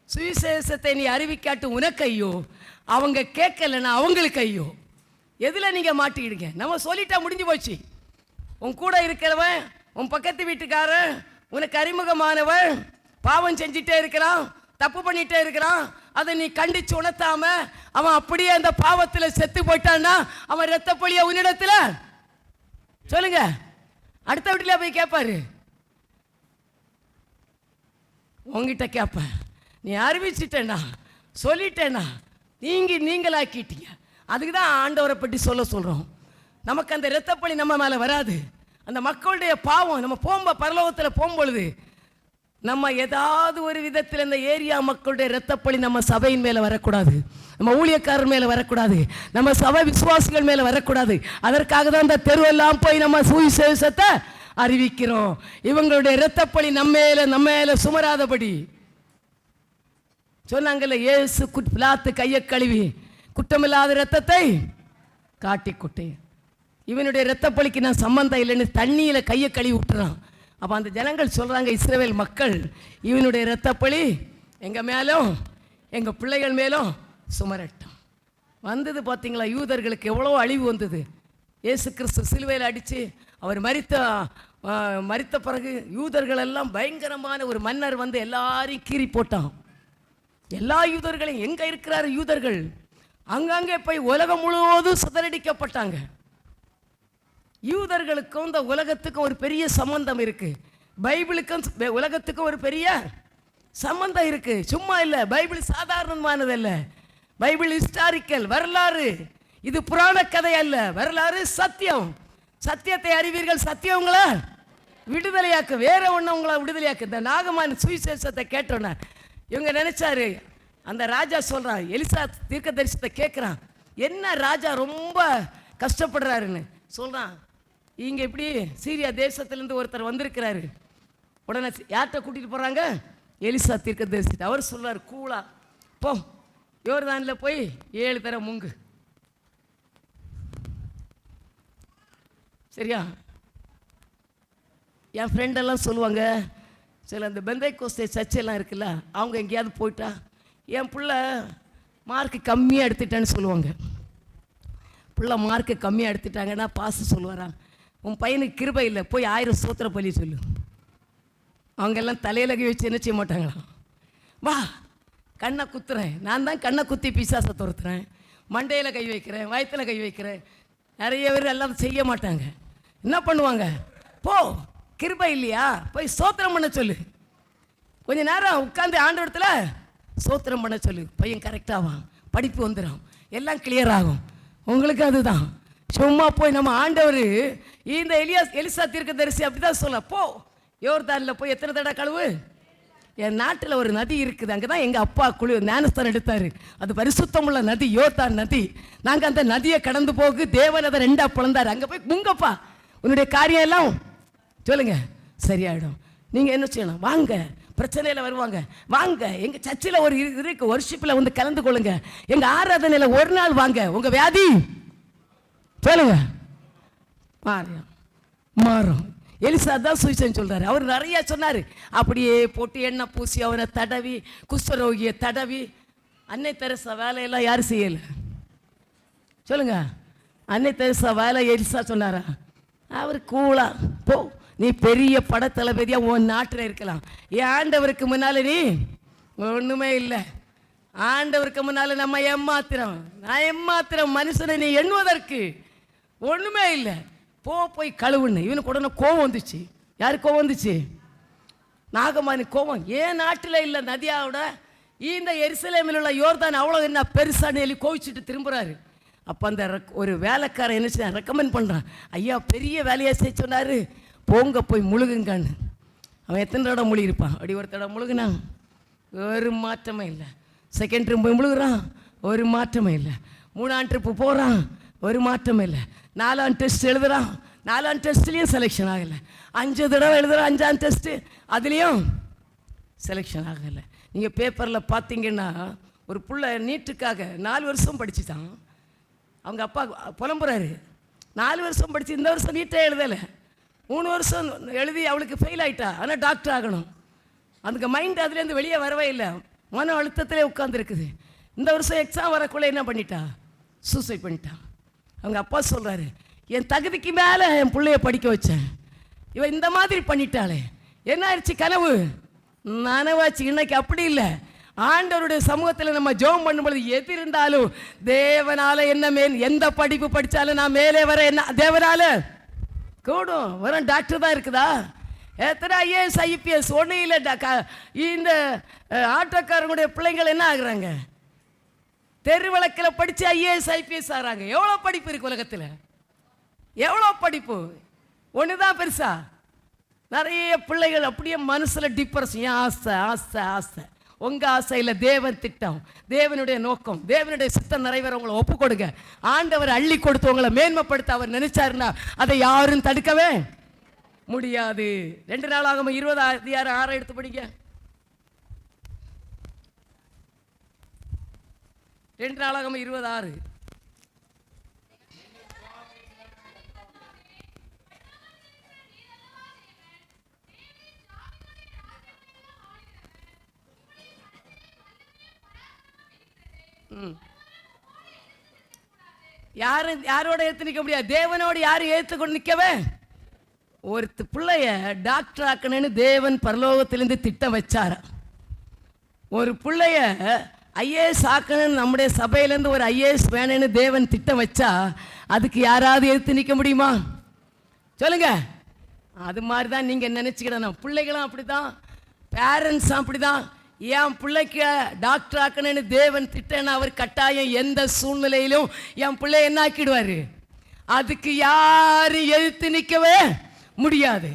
சுவிசேஷத்தை நீ அறிவிக்காட்டு உனக்கு ஐயோ, அவங்க கேட்கலன்னா அவங்களுக்கு ஐயோ. எதில் நீங்கள் மாட்டிக்கிடுங்க? நம்ம சொல்லிட்டா முடிஞ்சு போச்சு. உன் கூட இருக்கிறவன், உன் பக்கத்து வீட்டுக்காரன், உனக்கு அறிமுகமானவன் பாவம் செஞ்சிட்டே இருக்கிறான், தப்பு பண்ணிகிட்டே இருக்கிறான், அதை நீ கண்டிச்சு உணர்த்தாம அவன் அப்படியே அந்த பாவத்தில் செத்து போயிட்டான்னா அவன் ரத்த பொழிய உன்னிடத்தில் சொல்லுங்க, அடுத்த வீட்டில் போய் கேட்பாரு, உங்ககிட்ட கேட்பேன். நீ அறிவிச்சிட்டேன்னா சொல்லிட்டேன்னா நீங்களாக்கிட்டீங்க. அதுக்கு தான் ஆண்டவரை பற்றி சொல்கிறோம். நமக்கு அந்த இரத்தப்பழி நம்ம மேலே வராது. அந்த மக்களுடைய பாவம் நம்ம பரலோகத்தில் போகும்பொழுது நம்ம ஏதாவது ஒரு விதத்தில் இந்த ஏரியா மக்களுடைய இரத்தப்பழி நம்ம சபையின் மேலே வரக்கூடாது, நம்ம ஊழியக்காரர் மேலே வரக்கூடாது, நம்ம சபை விசுவாசிகள் மேலே வரக்கூடாது. அதற்காக தான் இந்த தெருவெல்லாம் போய் நம்ம சுவிசேஷத்தை அறிவிக்கிறோம். இவங்களுடைய இரத்தப்பழி நம்ம மேலே சுமராதபடி சொன்னாங்கல்ல, இயேசு பிலாத்து கையை கழுவி குற்றமில்லாத இரத்தத்தை காட்டி கொட்டே, இவனுடைய இரத்தப்பழிக்கு நான் சம்பந்தம் இல்லைன்னு தண்ணியில் கையை கழுவி விட்டுறான். அப்போ அந்த ஜனங்கள் சொல்கிறாங்க, இஸ்ரவேல் மக்கள், இவனுடைய இரத்தப்பழி எங்கள் மேலும் எங்கள் பிள்ளைகள் மேலும் சுமரட்டும். வந்தது பார்த்தீங்களா? யூதர்களுக்கு எவ்வளோ அழிவு வந்தது. இயேசு கிறிஸ்து சிலுவையில் அடித்து அவர் மரித்த பிறகு யூதர்கள் எல்லாம் பயங்கரமான ஒரு மன்னர் வந்து எல்லாரையும் கீறி போட்டான். எல்லா யூதர்களையும் எங்கே இருக்கிறார் யூதர்கள் அங்கங்கே போய் உலகம் முழுவதும் சிதறடிக்கப்பட்டாங்க. யூதர்களுக்கும் இந்த உலகத்துக்கும் ஒரு பெரிய சம்பந்தம் இருக்கு. பைபிளுக்கும் உலகத்துக்கும் ஒரு பெரிய சம்பந்தம் இருக்கு. சும்மா இல்லை, பைபிள் சாதாரணமானது அல்ல. பைபிள் ஹிஸ்டாரிக்கல், வரலாறு. இது புராண கதை அல்ல, வரலாறு, சத்தியம். சத்தியத்தை அறிவீர்கள், சத்தியம் உங்களை விடுதலையாக்கு, வேற ஒன்று உங்களை விடுதலையாக்கு. இந்த நாகமான சுவிசேஷத்தை கேட்டோன்னா இவங்க நினைச்சாரு, அந்த ராஜா சொல்றான், எலிசா தீர்க்க தரிசனத்தை கேட்குறான், என்ன ராஜா ரொம்ப கஷ்டப்படுறாருன்னு சொல்றான். இங்கே இப்படி சீரியா தேசத்திலேருந்து ஒருத்தர் வந்திருக்கிறாரு. உடனே யார்கிட்ட கூட்டிகிட்டு போகிறாங்க? எலிசா தீர்க்க தரிசிட்டு. அவர் சொல்றார், கூலா போ, யோர்தானில் போய் 7 தடவை முங்கு. சரியா? என் ஃப்ரெண்டெல்லாம் சொல்லுவாங்க, சில அந்த பெந்தை கோஸ்டே சர்ச்செல்லாம் இருக்குல்ல, அவங்க எங்கேயாவது போயிட்டா என் பிள்ளை மார்க்கு கம்மியாக எடுத்துட்டான்னு சொல்லுவாங்க. பிள்ளை மார்க்கு கம்மியாக எடுத்துட்டாங்கன்னா பாச சொல்லுவாரான், உன் பையனுக்கு கிருபை இல்லை, போய் 1000 சோத்திர பலி சொல்லு. அவங்கெல்லாம் தலையில் கை வச்சு என்ன செய்ய மாட்டாங்களாம், வா கண்ணை குத்துறேன், நான் தான் கண்ணை குத்தி பிசாசை துரத்துறேன், மண்டையில் கை வைக்கிறேன், வயத்தில் கை வைக்கிறேன். நிறைய பேர் எல்லாம் செய்ய மாட்டாங்க. என்ன பண்ணுவாங்க, போ கிருபை இல்லையா, போய் சோத்திரம் பண்ண சொல்லு, கொஞ்ச நேரம் உட்காந்து ஆண்டவரத்தில் சோத்திரம் பண்ண சொல்லு, பையன் கரெக்டாவான், படிப்பு வந்துடும், எல்லாம் கிளியர் ஆகும். உங்களுக்கு அதுதான். சும்மா போய் நம்ம ஆண்டவர் இந்த எலிசா தீர்க்க தரிசி அப்படிதான் சொல்ல, போ யோர்தானில் போய் எத்தனை தடவை கழுவு. என் நாட்டில் ஒரு நதி இருக்குது, அங்கே தான் எங்கள் அப்பா ஞானஸ்தானம் எடுத்தார். அது பரிசுத்தமுள்ள நதி, யோர்தான் நதி. நாங்கள் அந்த நதியை கடந்து போகு தேவன் அதை 2ஆ பிளந்தார். அங்கே போய் முங்கப்பா, உன்னுடைய காரியம் எல்லாம் சொல்லுங்க சரியாயிடும். நீங்கள் என்ன செய்யணும், வாங்க, பிரச்சனையில் வருவாங்க, வாங்க எங்கள் சர்ச்சில் ஒரு இருக்கு, வர்ஷிப்பில் வந்து கலந்து கொள்ளுங்க, எங்கள் ஆராதனையில் ஒரு நாள் வாங்க, உங்கள் வியாதி சொல்லுங்க மாறும். எலிசா தான் சுவிசேஷம் சொல்றாரு. அவர் நிறைய சொன்னார். அப்படியே போட்டு எண்ணெய் பூசி அவனை தடவி, குஷ்டரோகியை தடவி. அன்னை தெரசா வேலையெல்லாம் யாரும் செய்யலை சொல்லுங்க. அன்னை தெரசா வேலை எலிசா சொன்னாரா? அவர் கூலா போ, நீ பெரிய படத்தளபதியாக உன் நாட்டில் இருக்கலாம், என் ஆண்டவருக்கு முன்னால் நீ ஒன்றுமே இல்லை. ஆண்டவருக்கு முன்னால் நம்ம ஏமாத்திரம், நான் ஏமாத்திரம், மனுஷனை நீ எண்ணுவதற்கு ஒன்றுமே இல்லை, போய் கழுவுன்னு. இவனுக்கு உடனே கோவம் வந்துச்சு. யாருக்கு கோவம் வந்துச்சு? நாகமானி கோவம். ஏன் நாட்டில் இல்லை நதியாவோட இந்த எருசலேமில் உள்ள யோர்தான் அவ்வளோ என்ன பெருசான்னு சொல்லி கோவிச்சுட்டு திரும்புகிறாரு. அப்போ அந்த ஒரு வேலைக்காரன் என்ன செய்ய ரெக்கமெண்ட் பண்ணுறான், ஐயா பெரிய வேலையாக செய்ய சொன்னார், போங்க போய் முழுகுங்கன்னு. அவன் எத்தனை தடவை முழுகிருப்பான்? அப்படி ஒரு தடவை முழுகுனான், ஒரு மாற்றமே இல்லை. செகண்ட் ட்ரிப் போய் முழுகுறான், ஒரு மாற்றமே இல்லை. 3ஆம் ட்ரிப்பு போகிறான், ஒரு மாற்றமே இல்லை. 4ஆம் டெஸ்ட் எழுதுகிறான், 4ஆம் டெஸ்ட்லேயும் செலெக்ஷன் ஆகலை. 5 தடவை எழுதுகிறான், 5ஆம் டெஸ்ட்டு, அதுலேயும் செலெக்ஷன் ஆகலை. நீங்கள் பேப்பரில் பார்த்தீங்கன்னா ஒரு புள்ள நீட்டுக்காக 4 வருஷம் படிச்சுட்டான். அவங்க அப்பா புலம்புறாரு, 4 வருஷம் படித்து இந்த வருஷம் நீட்டே எழுதலை, 3 வருஷம் எழுதி அவளுக்கு ஃபெயில் ஆகிட்டா, ஆனால் டாக்டர் ஆகணும். அதுக்கு மைண்ட் அதுலேருந்து வெளியே வரவே இல்லை, மன அழுத்தத்திலே உட்காந்துருக்குது. இந்த வருஷம் எக்ஸாம் வரக்குள்ளே என்ன பண்ணிட்டா, சூசைட் பண்ணிட்டான். அவங்க அப்பா சொல்கிறாரு, என் தகுதிக்கு மேலே என் பிள்ளைய படிக்க வச்சேன், இவன் இந்த மாதிரி பண்ணிட்டாளே, என்ன ஆயிடுச்சு, கனவு நனவாச்சு. இன்னைக்கு அப்படி இல்லை. ஆண்டவருடைய சமூகத்தில் நம்ம ஜெபம் பண்ணும்பொழுது எது இருந்தாலும் தேவனால என்ன எந்த படிப்பு படித்தாலும் நான் மேலே வர என்ன தேவனால கூடும். வெறும் டாக்டர் தான் இருக்குதா? எத்தனை ஐஏஎஸ் ஐபிஎஸ் ஒன்றும் இல்லை. இந்த ஆட்டோக்காரங்களுடைய பிள்ளைங்கள் என்ன ஆகுறாங்க, தெரு வழக்கில் படித்து ஐஏஎஸ் ஐபிஎஸ் ஆகிறாங்க. எவ்வளோ படிப்பு இருக்குது உலகத்தில், எவ்வளோ படிப்பு, ஒன்று தான் பெருசா. நிறைய பிள்ளைகள் அப்படியே மனசில் டிப்ரெஷன், ஏன் ஆசை ஆசை ஆசை. உங்கள் ஆசை இல்லை, தேவன் திட்டம், தேவனுடைய நோக்கம், தேவனுடைய சித்தம் நிறைவேற உங்களை ஒப்பு கொடுங்க. ஆண்டவர் அள்ளி கொடுத்து உங்களை மேன்மைப்படுத்த அவர் நினைச்சாருன்னா அதை யாரும் தடுக்கவே முடியாது. 2 நாளாகம 20:6 எடுத்து படிங்க. 2 நாளாகம 20:6. யாரோட ஏற்று நிற்க முடியாது, தேவனோடு யாரும் ஏற்றுக்கொண்டு நிற்கவே. ஒரு பிள்ளைய டாக்டர் ஆக்கணும்னு தேவன் பரலோகத்திலிருந்து திட்டம் வச்சார. ஒரு பிள்ளைய ஐஏஎஸ் ஆக்கணும்னு நம்முடைய சபையிலேருந்து ஒரு ஐஏஎஸ் வேணும்னு தேவன் திட்டம் வச்சா அதுக்கு யாராவது எதிர்த்து நிற்க முடியுமா? சொல்லுங்க. அது மாதிரி தான் நீங்கள் நினச்சிக்கிடணும். பிள்ளைகளும் அப்படி தான், பேரண்ட்ஸும் அப்படி தான். என் பிள்ளைக்கு டாக்டர் ஆக்கணும்னு தேவன் திட்டன்னு அவர் கட்டாயம் எந்த சூழ்நிலையிலும் என் பிள்ளை என்ன ஆக்கிடுவார். அதுக்கு யாரும் எதிர்த்து நிற்கவே முடியாது.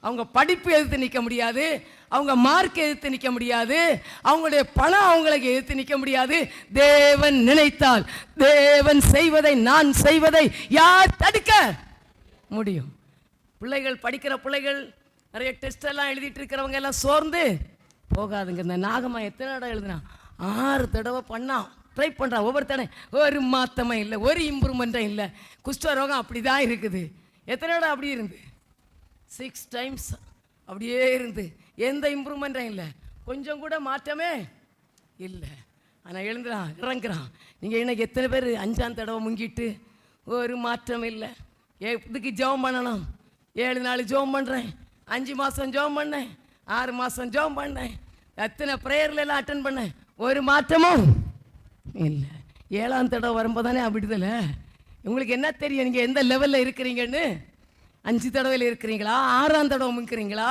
அவங்க படிப்பு எதிர்த்து நிற்க முடியாது, அவங்க மார்க் எதிர்த்து நிற்க முடியாது, அவங்களுடைய பணம் அவங்களுக்கு எதிர்த்து நிற்க முடியாது. தேவன் நினைத்தால், தேவன் செய்வதை, நான் செய்வதை யார் தடுக்க முடியும்? பிள்ளைகள், படிக்கிற பிள்ளைகள், நிறைய டெஸ்ட் எல்லாம் எழுதிட்டு இருக்கிறவங்க எல்லாம் சோர்ந்து போகாதுங்க. இந்த நாகம்மா எத்தனை தடவை எழுதுனா? 6 தடவை பண்ணான், ட்ரை பண்ணுறான். ஒவ்வொரு தடவை ஒரு மாற்றமே இல்லை, ஒரு இம்ப்ரூவ்மெண்ட்டும் இல்லை. குஷ்டரோகம் அப்படி தான் இருக்குது. எத்தனை தடவை அப்படி இருந்து? 6 டைம்ஸ் அப்படியே இருந்து எந்த இம்ப்ரூவ்மெண்ட்டும் இல்லை, கொஞ்சம் கூட மாற்றமே இல்லை. ஆனால் எழுந்துறான், இறங்குறான். நீங்கள் இன்னைக்கு எத்தனை பேர் 5ஆம் தடவை முங்கிட்டு ஒரு மாற்றம் இல்லை? இதுக்கு ஜெபம் பண்ணணும். 7 நாள் ஜெபம் பண்ணுறேன், 5 மாதம் ஜெபம் பண்ணேன், 6 மாதம் ஜெபம் பண்ணேன், எத்தனை ப்ரேயர்ல எல்லாம் அட்டன் பண்ணேன், ஒரு மாற்றமும் இல்லை. 7ஆம் தடவை வரும்போது தானே விடுதலை. உங்களுக்கு என்ன தெரியும் நீங்கள் எந்த லெவலில் இருக்கிறீங்கன்னு? 5 தடவையில் இருக்கிறீங்களா, 6ஆம் தடவை முங்குறீங்களா,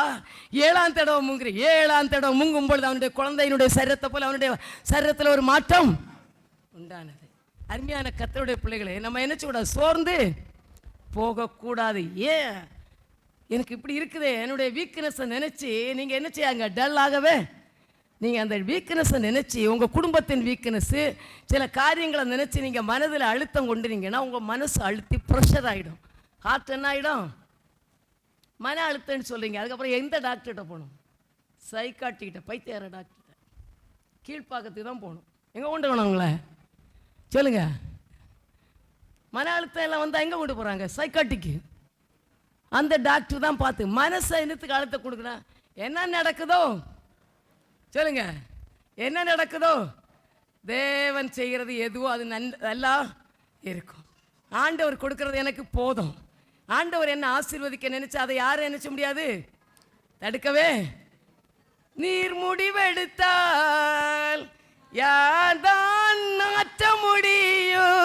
7ஆம் தடவை முங்குறீங்க? 7ஆம் தடவை முங்கும் பொழுது அவனுடைய குழந்தையினுடைய சரீரத்தை போல அவனுடைய சரீரத்தில் ஒரு மாற்றம் உண்டானது. அருமையான கர்த்தருடைய பிள்ளைகளே, நம்ம என்ன செய்யக்கூடாது? சோர்ந்து போகக்கூடாது. ஏன் எனக்கு இப்படி இருக்குது, என்னுடைய வீக்னஸை நினச்சி நீங்கள் என்ன செய்யாங்க? டல் ஆகவே நீங்கள் அந்த வீக்னஸை நினச்சி, உங்கள் குடும்பத்தின் வீக்னஸ்ஸு, சில காரியங்களை நினச்சி நீங்கள் மனதில் அழுத்தம் கொண்டுறீங்கன்னா உங்கள் மனசு அழுத்தி ப்ரெஷர் ஆகிடும். ஹார்ட் என்ன ஆகிடும்? மன அழுத்தம்னு சொல்கிறீங்க. அதுக்கப்புறம் எந்த டாக்டர்கிட்ட போகணும்? சைக்காட்டிக்கிட்ட, பைத்தியார டாக்டர்கிட்ட, கீழ்ப்பாக்கத்துக்கு தான் போகணும். எங்கே கொண்டு போகணும் உங்களை? சொல்லுங்கள். மன அழுத்தம் எல்லாம் வந்தால் எங்கே கொண்டு போகிறாங்க? சைக்காட்டிக்கு. அந்த டாக்டர் தான் பார்த்து மனசை என்னத்துக்கு அழுத்த கொடுக்குறேன். என்ன நடக்குதோ சொல்லுங்க, என்ன நடக்குதோ தேவன் செய்கிறது எதுவோ அது நல்லா இருக்கும். ஆண்டவர் கொடுக்கறது எனக்கு போதும். ஆண்டவர் என்ன ஆசீர்வதிக்க நினைச்சா அதை யாரும் நினைச்ச முடியாது, தடுக்கவே. நீர் முடிவெடுத்தால் யார்தான் மாற்ற முடியும்?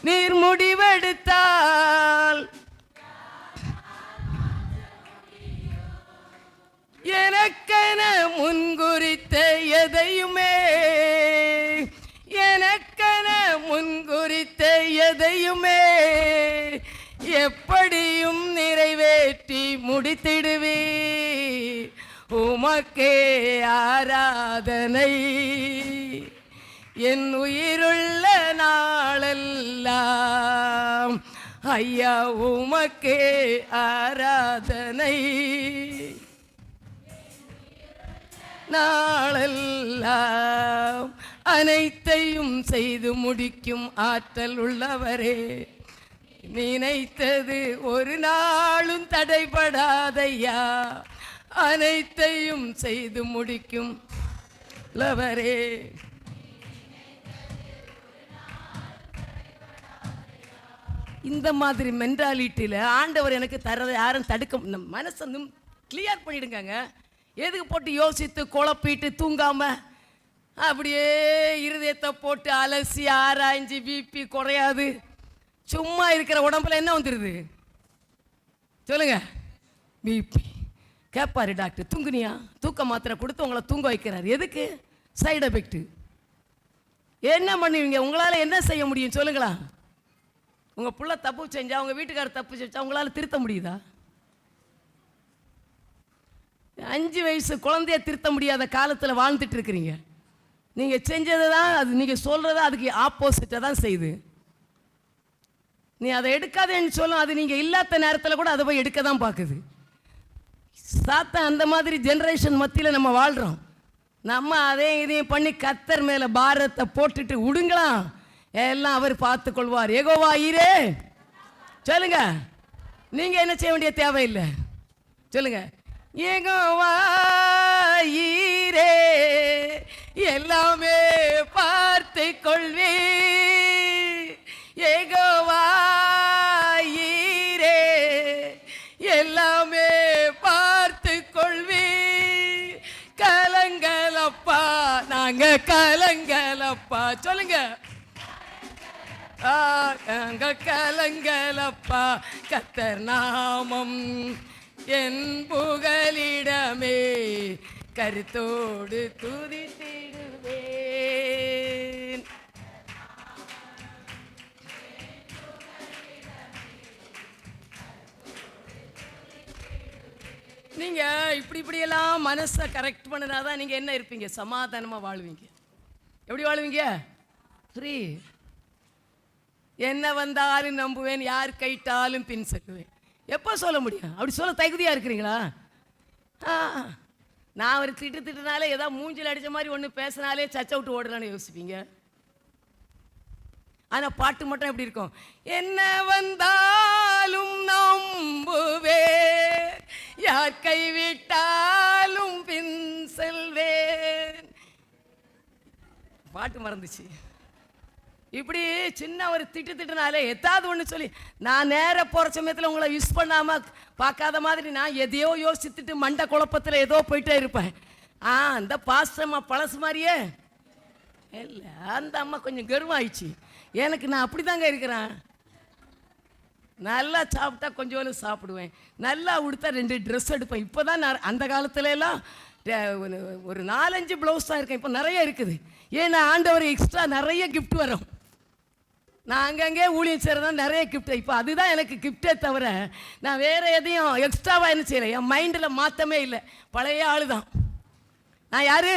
நீர் முடிவெடுத்தால் எனக்கென முன்குறித்த எதையுமே, எனக்கென முன்குறித்த எதையுமே எப்படியும் நிறைவேற்றி முடித்திடுவே. உமக்கே ஆராதனை என் உயிருள்ள நாளெல்லாம். ஐயா உமக்கே ஆராதனை நாளெல்லாம். அனைத்தையும் செய்து முடிக்கும் ஆற்றல் உள்ளவரே, நினைத்தது ஒரு நாளும் தடைபடாதையா. அனைத்தையும் செய்து முடிக்கும் உள்ளவரே, இந்த மாதிரி மென்டாலிட்டியில் ஆண்டவர் எனக்கு தரதை யாரும் தடுக்க, மனசை கிளியர் பண்ணிடுங்க. எதுக்கு போட்டு யோசித்து குழப்பிட்டு தூங்காமல் அப்படியே இருதயத்தை போட்டு அலசி ஆராய்ஞ்சி பிபி குறையாது. சும்மா இருக்கிற உடம்புல என்ன வந்துடுது சொல்லுங்க? பிபி. கேட்பாரு டாக்டர், தூங்குனியா? தூக்க மாத்திரை கொடுத்து உங்களை தூங்க வைக்கிறார். எதுக்கு? Side effect. என்ன பண்ணுவீங்க? உங்களால் என்ன செய்ய முடியும் சொல்லுங்களா? உங்கள் பிள்ளை தப்பு செஞ்சா, உங்கள் வீட்டுக்காரர் தப்பு செஞ்சா உங்களால் திருத்த முடியுதா? 5 வயசு குழந்தைய திருத்த முடியாத காலத்தில் வாழ்ந்துட்டு இருக்கிறீங்க. நீங்கள் செஞ்சது தான் அது, நீங்கள் சொல்கிறதா அதுக்கு ஆப்போசிட்டாக தான் செய்யுது. நீ அதை எடுக்காதேன்னு சொல்லும், அது நீங்கள் இல்லாத நேரத்தில் கூட அதை போய் எடுக்க தான் பார்க்குது. சாத்தான் அந்த மாதிரி ஜென்ரேஷன் மத்தியில் நம்ம வாழ்கிறோம். நம்ம அதையும் இதையும் பண்ணி கர்த்தர் மேலே பாரத்தை போட்டுட்டு விடுங்களாம், எல்லாம் அவர் பார்த்து கொள்வார். யெகோவா ஈரே சொல்லுங்க. நீங்கள் என்ன செய்ய வேண்டிய தேவையில்லை சொல்லுங்க. யெகோவா ஈரே எல்லாமே பார்த்து கொள்வே. யெகோவா ஈரே எல்லாமே பார்த்து கொள்வே. கலங்கலப்பா நாங்க கலங்கலப்பா சொல்லுங்க. கலங்கலப்பா கத்தர் நாமம் என் புகலிடமே கருத்தோடு துதித்திடுவேன். நீங்க இப்படியெல்லாம் மனசை கரெக்ட் பண்ணினாதான் நீங்க என்ன இருப்பீங்க? சமாதானமா வாழ்வீங்க. எப்படி வாழ்வீங்க? ஃப்ரீ. என்ன வந்தாலும் நம்புவேன், யார் கைட்டாலும் பின் செல்லுவேன். எப்போ சொல்ல முடியும்? அப்படி சொல்ல தகுதியாக இருக்கிறீங்களா? நான் ஒரு திட்டுனாலே ஏதாவது மூஞ்சில் அடித்த மாதிரி ஒன்று பேசினாலே சச்ச விட்டு ஓடலான்னு யோசிப்பீங்க. ஆனால் பாட்டு மட்டும் எப்படி இருக்கும்? என்ன வந்தாலும் நம்புவே, யார் கைவிட்டாலும் பின் செல்வேன். பாட்டு மறந்துச்சு. இப்படி சின்ன ஒரு திட்டுனாலே எதாவது ஒன்று சொல்லி நான் நேர போகிற சமயத்தில் உங்களை யூஸ் பண்ணாமல் பார்க்காத மாதிரி நான் எதையோ யோசித்துட்டு மண்டை குழப்பத்தில் ஏதோ போயிட்டே இருப்பேன். அந்த பாஸ்டம்மா பழசு மாதிரியே இல்லை. அந்த அம்மா கொஞ்சம் கர்வமாயிடுச்சு எனக்கு. நான் அப்படி தாங்க இருக்கிறேன். நல்லா சாப்பிட்டா கொஞ்சோண்டு சாப்பிடுவேன், நல்லா உடுத்தா 2 ட்ரெஸ் எடுப்பேன். இப்போ தான் நான் அந்த காலத்துலலாம் ஒரு 4-5 ப்ளவுஸ் தான் இருக்கேன். இப்போ நிறைய இருக்குது. ஏன்னா ஆண்டவர் எக்ஸ்ட்ரா நிறைய கிஃப்ட் வரும். நான் அங்கங்கே ஊழியம் செய்கிறதான் நிறைய கிஃப்ட். இப்போ அதுதான் எனக்கு கிஃப்டே தவிர நான் வேறு எதையும் எக்ஸ்ட்ராவாக என்ன செய்யலை. என் மைண்டில் மாற்றமே இல்லை. பழைய ஆள் தான் நான். யார்?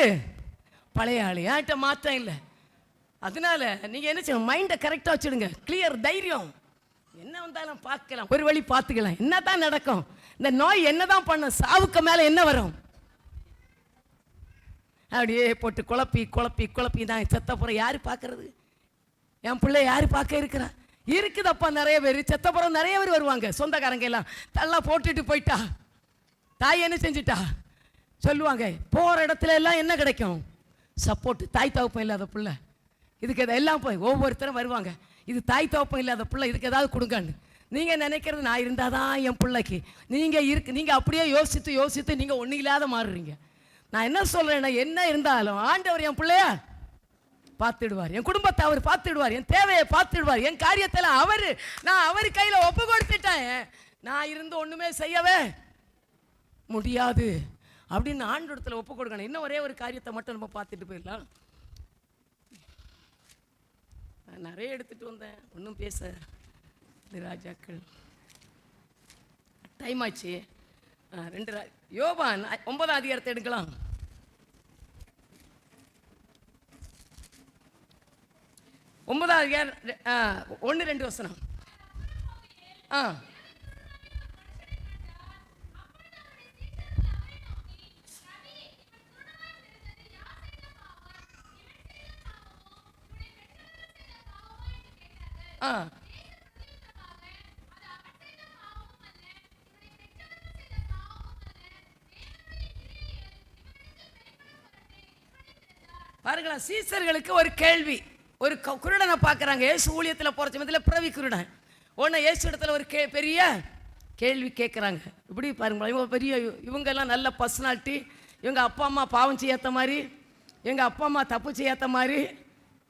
பழைய ஆள். என்கிட்ட மாற்றம் இல்லை. அதனால நீங்கள் என்ன செய்யணும்? மைண்டை கரெக்டாக வச்சுடுங்க. கிளியர், தைரியம். என்ன வந்தாலும் பார்க்கலாம், ஒரு வழி பார்த்துக்கலாம். என்ன தான் நடக்கும்? இந்த நோய் என்ன தான் பண்ணும்? சாவுக்கு மேலே என்ன வரும்? அப்படியே போட்டு குழப்பி குழப்பி குழப்பி தான் செத்தப்புறம் யார் பார்க்கறது? என் பிள்ளை யார் பார்க்க இருக்கிறா? இருக்குதப்பா நிறைய பேர். செத்தப்புறம் நிறைய பேர் வருவாங்க. சொந்தக்காரங்க எல்லாம் தள்ளா போட்டுட்டு போயிட்டா. தாய் என்ன செஞ்சுட்டா சொல்லுவாங்க. போகிற இடத்துல எல்லாம் என்ன கிடைக்கும்? சப்போர்ட். தாய் தகப்பம் இல்லாத பிள்ளை இதுக்கு எல்லாம் போய் ஒவ்வொருத்தரும் வருவாங்க. இது தாய் தகப்பம் இல்லாத பிள்ளை, இதுக்கு ஏதாவது கொடுங்கன்னு. நீங்கள் நினைக்கிறது நான் இருந்தால் தான் என் பிள்ளைக்கு. நீங்கள் அப்படியே யோசித்து நீங்கள் ஒன்றும் இல்லாத மாறுறீங்க. நான் என்ன சொல்கிறேன்னா, என்ன இருந்தாலும் ஆண்டவர் என் பிள்ளைய பார்த்துடுவார், என் குடும்பத்தை அவர் பார்த்துடுவார், என் தேவையை பார்த்துடுவார், என் காரியத்தெல்லாம் நான் அவர் கையில் ஒப்பு கொடுத்துட்டேன். நான் இருந்து ஒன்றுமே செய்யவே முடியாது அப்படின்னு ஆண்டவரத்தில் ஒப்பு கொடுக்கணும். இன்னும் ஒரே ஒரு காரியத்தை மட்டும் நம்ம பார்த்துட்டு போயிடலாம். நான் நிறைய எடுத்துகிட்டு வந்தேன், ஒன்றும் பேச ராஜாக்கள். டைம் ஆச்சு. 2 யோவான் 9ஆம் அதிகாரத்தை எடுக்கலாம். 9ஆம் அதிகாரம் 1-2 வசனம். பாருங்களா, சீசர்களுக்கு ஒரு கேள்வி. ஒரு குருடனை பார்க்குறாங்க. இயேசு ஊழியத்தில் போகிற சமயத்தில் பிறவி குருடன். உடனே இயேசு இடத்துல ஒரு பெரிய கேள்வி கேட்குறாங்க. இப்படி பாருங்களா, இவங்க பெரிய இவங்கெல்லாம் நல்ல பர்சனாலிட்டி. இவங்க அப்பா அம்மா பாவம் செய்யாத மாதிரி, எங்கள் அப்பா அம்மா தப்பு செய்யாத மாதிரி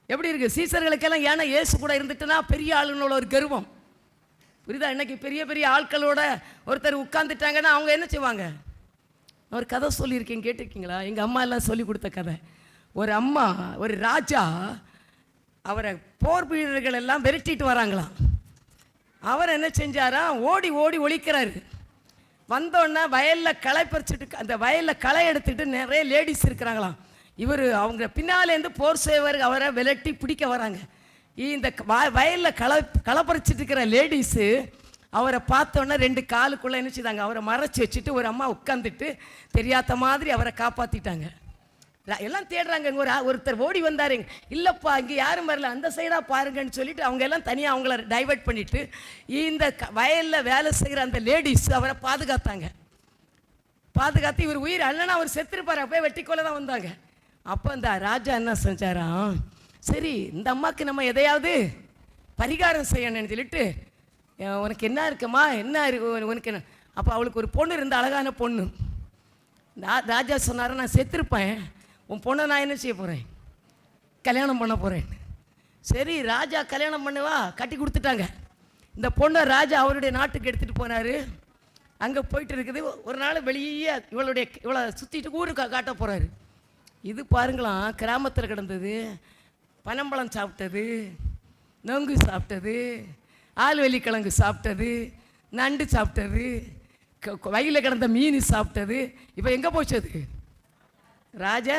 எப்படி இருக்குது சீசர்களுக்கெல்லாம். ஏன்னா இயேசு கூட இருந்துட்டுனா பெரிய ஆளுங்களோட ஒரு கர்வம். புரியுதா? இன்னைக்கு பெரிய பெரிய ஆட்களோட ஒருத்தர் உட்காந்துட்டாங்கன்னா அவங்க என்ன செய்வாங்க? ஒரு கதை சொல்லியிருக்கேன், கேட்டிருக்கீங்களா? எங்கள் அம்மா எல்லாம் சொல்லி கொடுத்த கதை. ஒரு அம்மா, ஒரு ராஜா அவரை போர் வீரர்கள் எல்லாம் விரட்டிட்டு வராங்களாம். அவர் என்ன செஞ்சாராம்? ஓடி ஓடி ஒழிக்கிறாரு. வந்தோடனே வயலில் களை பறிச்சுட்டு, அந்த வயலில் களை எடுத்துட்டு நிறைய லேடிஸ் இருக்கிறாங்களாம். இவர் அவங்க பின்னாலேருந்து போர் சேவர் அவரை விரட்டி பிடிக்க வராங்க. இந்த வயலில் களை பறிச்சுட்டு இருக்கிற லேடிஸு அவரை பார்த்தோன்னே 2 காலுக்குள்ளே என்ன செய்தாங்க? அவரை மறைச்சி வச்சுட்டு ஒரு அம்மா உட்காந்துட்டு தெரியாத மாதிரி அவரை காப்பாற்றிட்டாங்க. எல்லாம் தேடுறாங்க. ஒருத்தர் ஓடி வந்தார். இல்லைப்பா இங்கே யாரும் வரல, அந்த சைடாக பாருங்கன்னு சொல்லிட்டு அவங்க எல்லாம் தனியாக அவங்கள டைவர்ட் பண்ணிவிட்டு இந்த வயலில் வேலை செய்கிற அந்த லேடிஸ் அவரை பாதுகாத்தாங்க. பாதுகாத்து இவர் உயிர் அல்லனா அவர் செத்துருப்பார். அப்போயே வெட்டிக்கொள்ள தான் வந்தாங்க. அப்போ இந்த ராஜா என்ன செஞ்சாராம்? சரி, இந்த அம்மாவுக்கு நம்ம எதையாவது பரிகாரம் செய்யணும்னு சொல்லிட்டு, உனக்கு என்ன இருக்குமா, என்ன இருக்கு உனக்கு என்ன? அப்போ அவளுக்கு ஒரு பொண்ணு இருந்த, அழகான பொண்ணு. ராஜா சொன்னார், நான் செத்துருப்பேன், உன் பொண்ணை நான் என்ன செய்ய போகிறேன்? கல்யாணம் பண்ண போகிறேன். சரி ராஜா கல்யாணம் பண்ணுவா, கட்டி கொடுத்துட்டாங்க. இந்த பொண்ணை ராஜா அவருடைய நாட்டுக்கு எடுத்துகிட்டு போனார். அங்கே போயிட்டு இருக்குது. ஒரு நாள் வெளியே இவளை சுற்றிட்டு ஊருக்கு காட்ட போகிறாரு. இது பாருங்களாம், கிராமத்தில் கிடந்தது, பனம்பழம் சாப்பிட்டது, நொங்கு சாப்பிட்டது, ஆழ்வெள்ளிக்கிழங்கு சாப்பிட்டது, நண்டு சாப்பிட்டது, வயலில் கிடந்த மீன் சாப்பிட்டது. இப்போ எங்கே போச்சு அது? ராஜா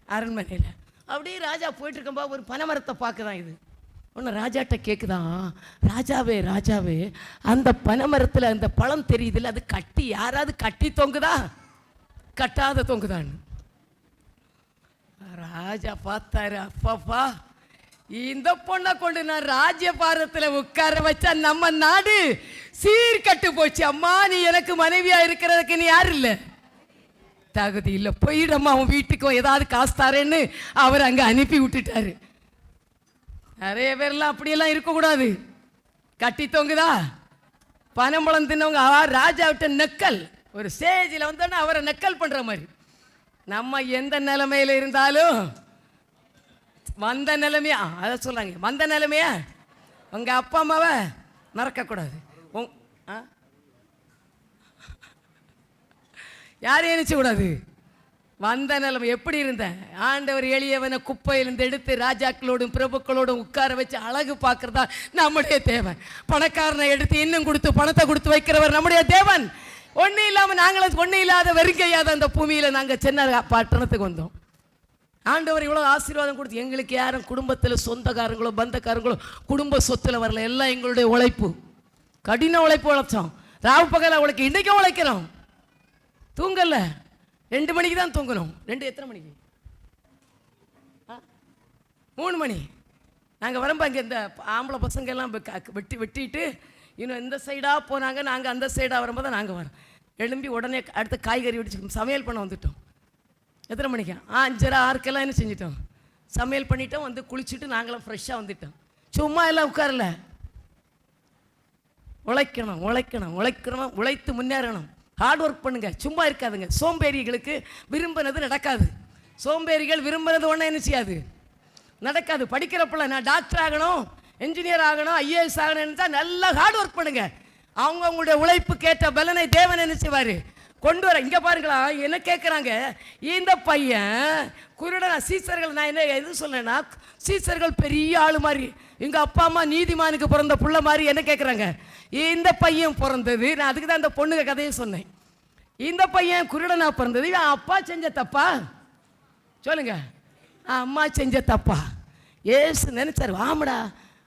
அரண்மனையில். அப்படியே ராஜா போயிட்டுருக்கப்பா ஒரு பனைமரத்தை பார்க்குதான். இது ஒன்று ராஜாட்ட கேட்குதான், ராஜாவே ராஜாவே, அந்த பனைமரத்தில் அந்த பழம் தெரியுதுல்ல, அது கட்டி யாராவது கட்டி தொங்குதா கட்டாத தொங்குதான்னு. ராஜா பார்த்தாரு, அப்பாப்பா இந்த பொண்ணை கொண்டு நான் ராஜ்யபாரத்தில் உட்கார வச்சா நம்ம நாடு சீர்கட்டு போச்சு. அம்மா நீ எனக்கு மனைவியா இருக்கிறதுக்கு நீ யாரு இல்லை, தகுதி இல்லை, போயிடம்மா அவன் வீட்டுக்கு ஏதாவது காசு தாரேன்னு அவர் அங்கே அனுப்பி விட்டுட்டாரு. நிறைய பேர்லாம் அப்படியெல்லாம் இருக்கக்கூடாது. கட்டி தொங்குதா பனம்பழம் தின்னவங்க ராஜா விட்ட நக்கல். ஒரு ஸ்டேஜில் வந்தோன்னா அவரை நக்கல் பண்ணுற மாதிரி. நம்ம எந்த நிலைமையில் இருந்தாலும் வந்த நிலைமையா, அதை சொல்கிறாங்க, வந்த நிலைமையா உங்கள் அப்பா அம்மாவை மறக்கக்கூடாது. யாரையும் நினைச்சக்கூடாது. வந்த நிலைமை எப்படி இருந்தேன், ஆண்டவர் எளியவனை குப்பையிலிருந்து எடுத்து ராஜாக்களோடும் பிரபுக்களோடும் உட்கார வச்சு அழகு பார்க்கறதா நம்முடைய தேவன். பணக்காரனை எடுத்து இன்னும் கொடுத்து பணத்தை கொடுத்து வைக்கிறவர் நம்முடைய தேவன். ஒன்றும் இல்லாமல் நாங்களும் ஒன்றும் இல்லாத வெறுங்கையாத அந்த பூமியில் நாங்கள் சின்ன பட்டணத்துக்கு வந்தோம். ஆண்டவர் இவ்வளோ ஆசீர்வாதம் கொடுத்து எங்களுக்கு யாரும் குடும்பத்தில் சொந்தக்காரங்களோ பந்தக்காரங்களோ குடும்ப சொத்தில் வரல. எல்லாம் எங்களுடைய உழைப்பு, கடின உழைப்பு உழைச்சோம். ராவு பகல உழைக்க இன்றைக்கும் உழைக்கிறோம். தூங்கல, 2 மணிக்கு தான் தூங்கணும். எத்தனை மணிக்கு? 3 மணி. நாங்கள் வரம்போ இங்கே இந்த ஆம்பளை பசங்க எல்லாம் வெட்டிட்டு இன்னும் இந்த சைடாக போனாங்க. நாங்கள் அந்த சைடாக வரும்போது தான் நாங்கள் வரோம். எழும்பி உடனே அடுத்த காய்கறி வெடிச்சு சமையல் பண்ண வந்துட்டோம். எத்தனை மணிக்கு? 5:30 6 என்ன செஞ்சிட்டோம், சமையல் பண்ணிட்டோம். வந்து குளிச்சுட்டு நாங்களும் ஃப்ரெஷ்ஷாக வந்துட்டோம். சும்மா எல்லாம் உட்காரல, உழைக்கணும் உழைக்கணும் உழைக்கணும், உழைத்து முன்னேறணும், ஹார்ட் ஒர்க் பண்ணுங்க, சும்மா இருக்காதுங்க. சோம்பேறிகளுக்கு விரும்பினது நடக்காது. சோம்பேறிகள் விரும்பினது ஒன்றும் என்ன செய்யாது, நடக்காது. படிக்கிற பிள்ளை நான் டாக்டர் ஆகணும், என்ஜினியர் ஆகணும், ஐஏஎஸ் ஆகணும்னு தான் நல்லா ஹார்ட் ஒர்க் பண்ணுங்க. அவங்களுடைய உழைப்புக்கு ஏற்ற பலனை தேவன் என்ன செய்வார், கொண்டு வர. இங்கே பாருங்களா, என்ன கேட்குறாங்க, இந்த பையன் குருடனா சீசர்கள். நான் என்ன எது சொன்னேன்னா, சீசர்கள் பெரிய ஆள் மாதிரி, எங்கள் அப்பா அம்மா நீதிமானுக்கு பிறந்த புள்ள மாதிரி என்ன கேட்குறாங்க, இந்த பையன் பிறந்தது. நான் அதுக்கு தான் இந்த பொண்ணுங்க கதையை சொன்னேன். இந்த பையன் குருடனா பிறந்தது, இவன் அப்பா செஞ்ச தப்பா சொல்லுங்க, அம்மா செஞ்ச தப்பா? ஏசு நினைச்சாரு, ஆமாடா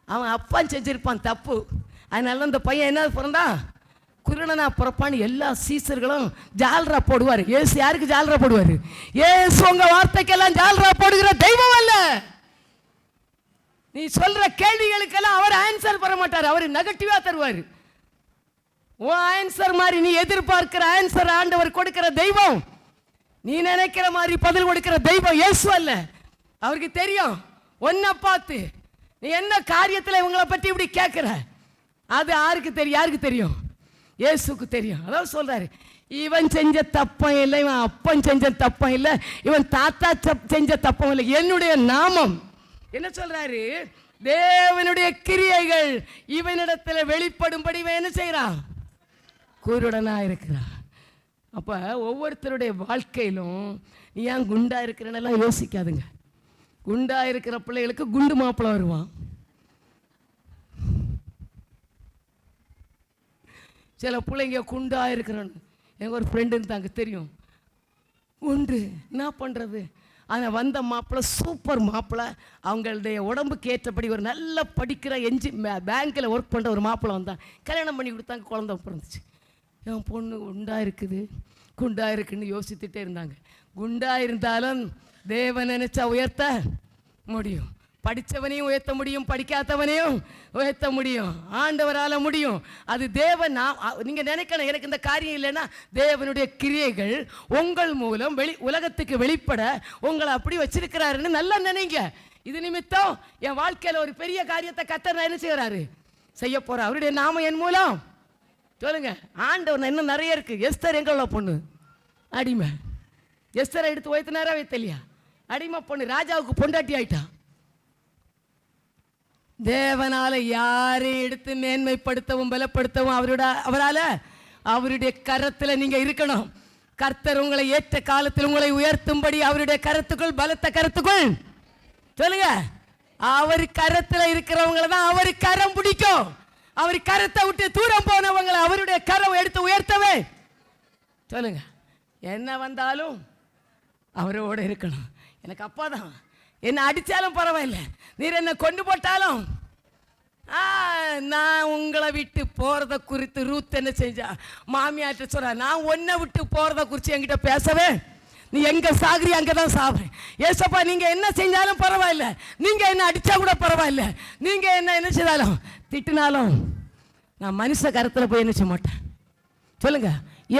அவன் அப்பா செஞ்சிருப்பான் தப்பு, அதனால இந்த பையன் என்ன பிறந்தான், குருடனா பிறப்பான்னு எல்லா சீசர்களும் ஜால்ரா போடுவார். ஏசு யாருக்கு ஜால்ரா போடுவார்? ஏசு உங்க வார்த்தைக்கெல்லாம் ஜால்ரா போடுகிற தெய்வம் அல்ல. நீ சொல்ற கேள்விகளுக்கெல்லாம் அவர் ஆன்சர் பண்ண மாட்டார், அவர் நெகட்டிவா தருவார். உன் ஆன்சர் மாதிரி நீ எதிர்பார்க்கிற ஆன்சர் ஆண்டவர் கொடுக்கிற தெய்வம். நீ நினைக்கிற மாதிரி பதில் கொடுக்கிற தெய்வம் இயேசு அல்ல. அவருக்கு தெரியும் ஒன்ன பார்த்து நீ என்ன காரியத்தில் இவங்களை பற்றி இப்படி கேட்கிற, அது யாருக்கு தெரியும்? யாருக்கு தெரியும்? இயேசுக்கு தெரியும். அதான் சொல்றாரு, இவன் செஞ்ச தப்பம் இல்லை, இவன் அப்பன் செஞ்ச தப்பம் இல்லை, இவன் தாத்தா செஞ்ச தப்பம் இல்லை, என்னுடைய நாமம். என்ன சொல்றாரு, தேவனுடைய கிரியைகள் இவனிடத்தில் வெளிப்படும்படி இவன் என்ன செய்யறான், குருடனா இருக்கிறான். அப்ப ஒவ்வொருத்தருடைய வாழ்க்கையிலும் நீ ஏன் குண்டா இருக்கிறனெல்லாம் யோசிக்காதுங்க. குண்டா இருக்கிற பிள்ளைகளுக்கு குண்டு மாப்பிள்ளை வருவான். சில பிள்ளைங்க குண்டா இருக்கிறான்னு, எங்கள் ஒரு ஃப்ரெண்டு இருந்தாங்க தெரியும், குண்டு என்ன பண்ணுறது. ஆனால் வந்த மாப்பிள்ளை சூப்பர் மாப்பிள்ளை, அவங்களுடைய உடம்புக்கு ஏற்றபடி ஒரு நல்ல படிக்கிற பேங்க்கில் ஒர்க் பண்ணுற ஒரு மாப்பிள்ளை வந்தான். கல்யாணம் பண்ணி கொடுத்தாங்க, குழந்தை பிறந்துச்சு. என் பொண்ணு குண்டா இருக்குது குண்டா இருக்குன்னு யோசித்துட்டே இருந்தாங்க. குண்டா இருந்தாலும் தேவன் நினைச்சா உயர்த்த முடியும். படித்தவனையும் உயர்த்த முடியும், படிக்காதவனையும் உயர்த்த முடியும், ஆண்டவரால் முடியும். அது தேவன். நீங்கள் நினைக்கணும் எனக்கு இந்த காரியம் இல்லைன்னா, தேவனுடைய கிரியைகள் உங்கள் மூலம் உலகத்துக்கு வெளிப்பட உங்களை அப்படி வச்சிருக்கிறாருன்னு நல்லா நினைங்க. இது நிமித்தம் என் வாழ்க்கையில் ஒரு பெரிய காரியத்தை கர்த்தர் என்ன செய்கிறாரு, செய்ய போகிறார். அவருடைய நாமம் என் மூலம் சொல்லுங்க. ஆண்டவர் இன்னும் நிறைய இருக்கு. எஸ்தர் எங்களோட பொண்ணு அடிமை, எஸ்தரை எடுத்து வைத்தினாரா வைத்தலையா, அடிமை பொண்ணு ராஜாவுக்கு பொண்டாட்டி ஆயிட்டான். தேவனால யாரையும் எடுத்து மேன்மைப்படுத்தவும் பலப்படுத்தவும் அவருடைய கரத்தில் நீங்க இருக்கணும். கர்த்தர் உங்களை ஏற்ற காலத்தில் உங்களை உயர்த்தும்படி அவருடைய கரத்துக்குள், பலத்த கரத்துக்குள் சொல்லுங்க. அவர் கரத்தில் இருக்கிறவங்களை தான் அவர் கரம் பிடிக்கும். அவர் கரத்தை விட்டு தூரம் போனவங்களை அவருடைய கரம் எடுத்து உயர்த்தவே சொல்லுங்க. என்ன வந்தாலும் அவரோட இருக்கணும். எனக்கு அப்பா தான். என்னை அடித்தாலும் பரவாயில்ல, நீர் என்னை கொண்டு போட்டாலும் நான் உங்களை விட்டு போகிறத குறித்து ரூத் என்ன செஞ்சா, மாமியார்ட்ட சொல்கிறா, நான் ஒன்றை விட்டு போகிறத குறித்து என்கிட்ட பேசவே, நீ எங்கே சாகுறி அங்கே தான் சாகுறேன். ஏசப்பா நீங்கள் என்ன செஞ்சாலும் பரவாயில்ல, நீங்கள் என்ன அடித்தா கூட பரவாயில்ல, நீங்கள் என்ன செய்தாலும் திட்டினாலும் நான் மனுஷ கரத்தில் போய் என்ன செய்ய மாட்டேன். சொல்லுங்க,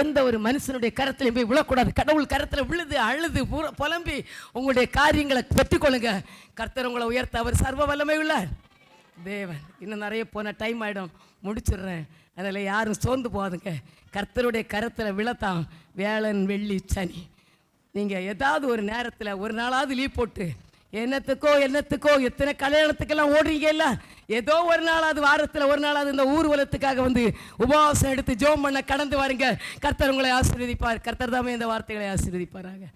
எந்த ஒரு மனுஷனுடைய கரத்திலையும் போய் விழக்கூடாது. கடவுள் கரத்தில் விழுது அழுது புலம்பி உங்களுடைய காரியங்களை பெற்றுக்கொள்ளுங்க. கர்த்தர் உங்களை உயர்த்த அவர் சர்வ வல்லமை உள்ள தேவன். இன்னும் நிறைய போன டைம் ஆகிடும், முடிச்சிடுறேன். அதில் யாரும் சோர்ந்து போகாதுங்க. கர்த்தருடைய கரத்தில் விழத்தான் வேளன் வெள்ளி சனி. நீங்கள் ஏதாவது ஒரு நேரத்தில் ஒரு நாளாவது லீவ் போட்டு என்னத்துக்கோ எத்தனை கல்யாணத்துக்கெல்லாம் ஓடுறீங்க இல்லை, ஏதோ ஒரு நாளாவது வாரத்தில் ஒரு நாளாவது இந்த ஊர்வலத்துக்காக வந்து உபவாசம் எடுத்து ஜோம் பண்ண கடந்து வாருங்க. கர்த்தர் உங்களை ஆசீர்வதிப்பார். கர்த்தர் தாமே இந்த வார்த்தைகளை ஆசீர்வதிப்பாராங்க.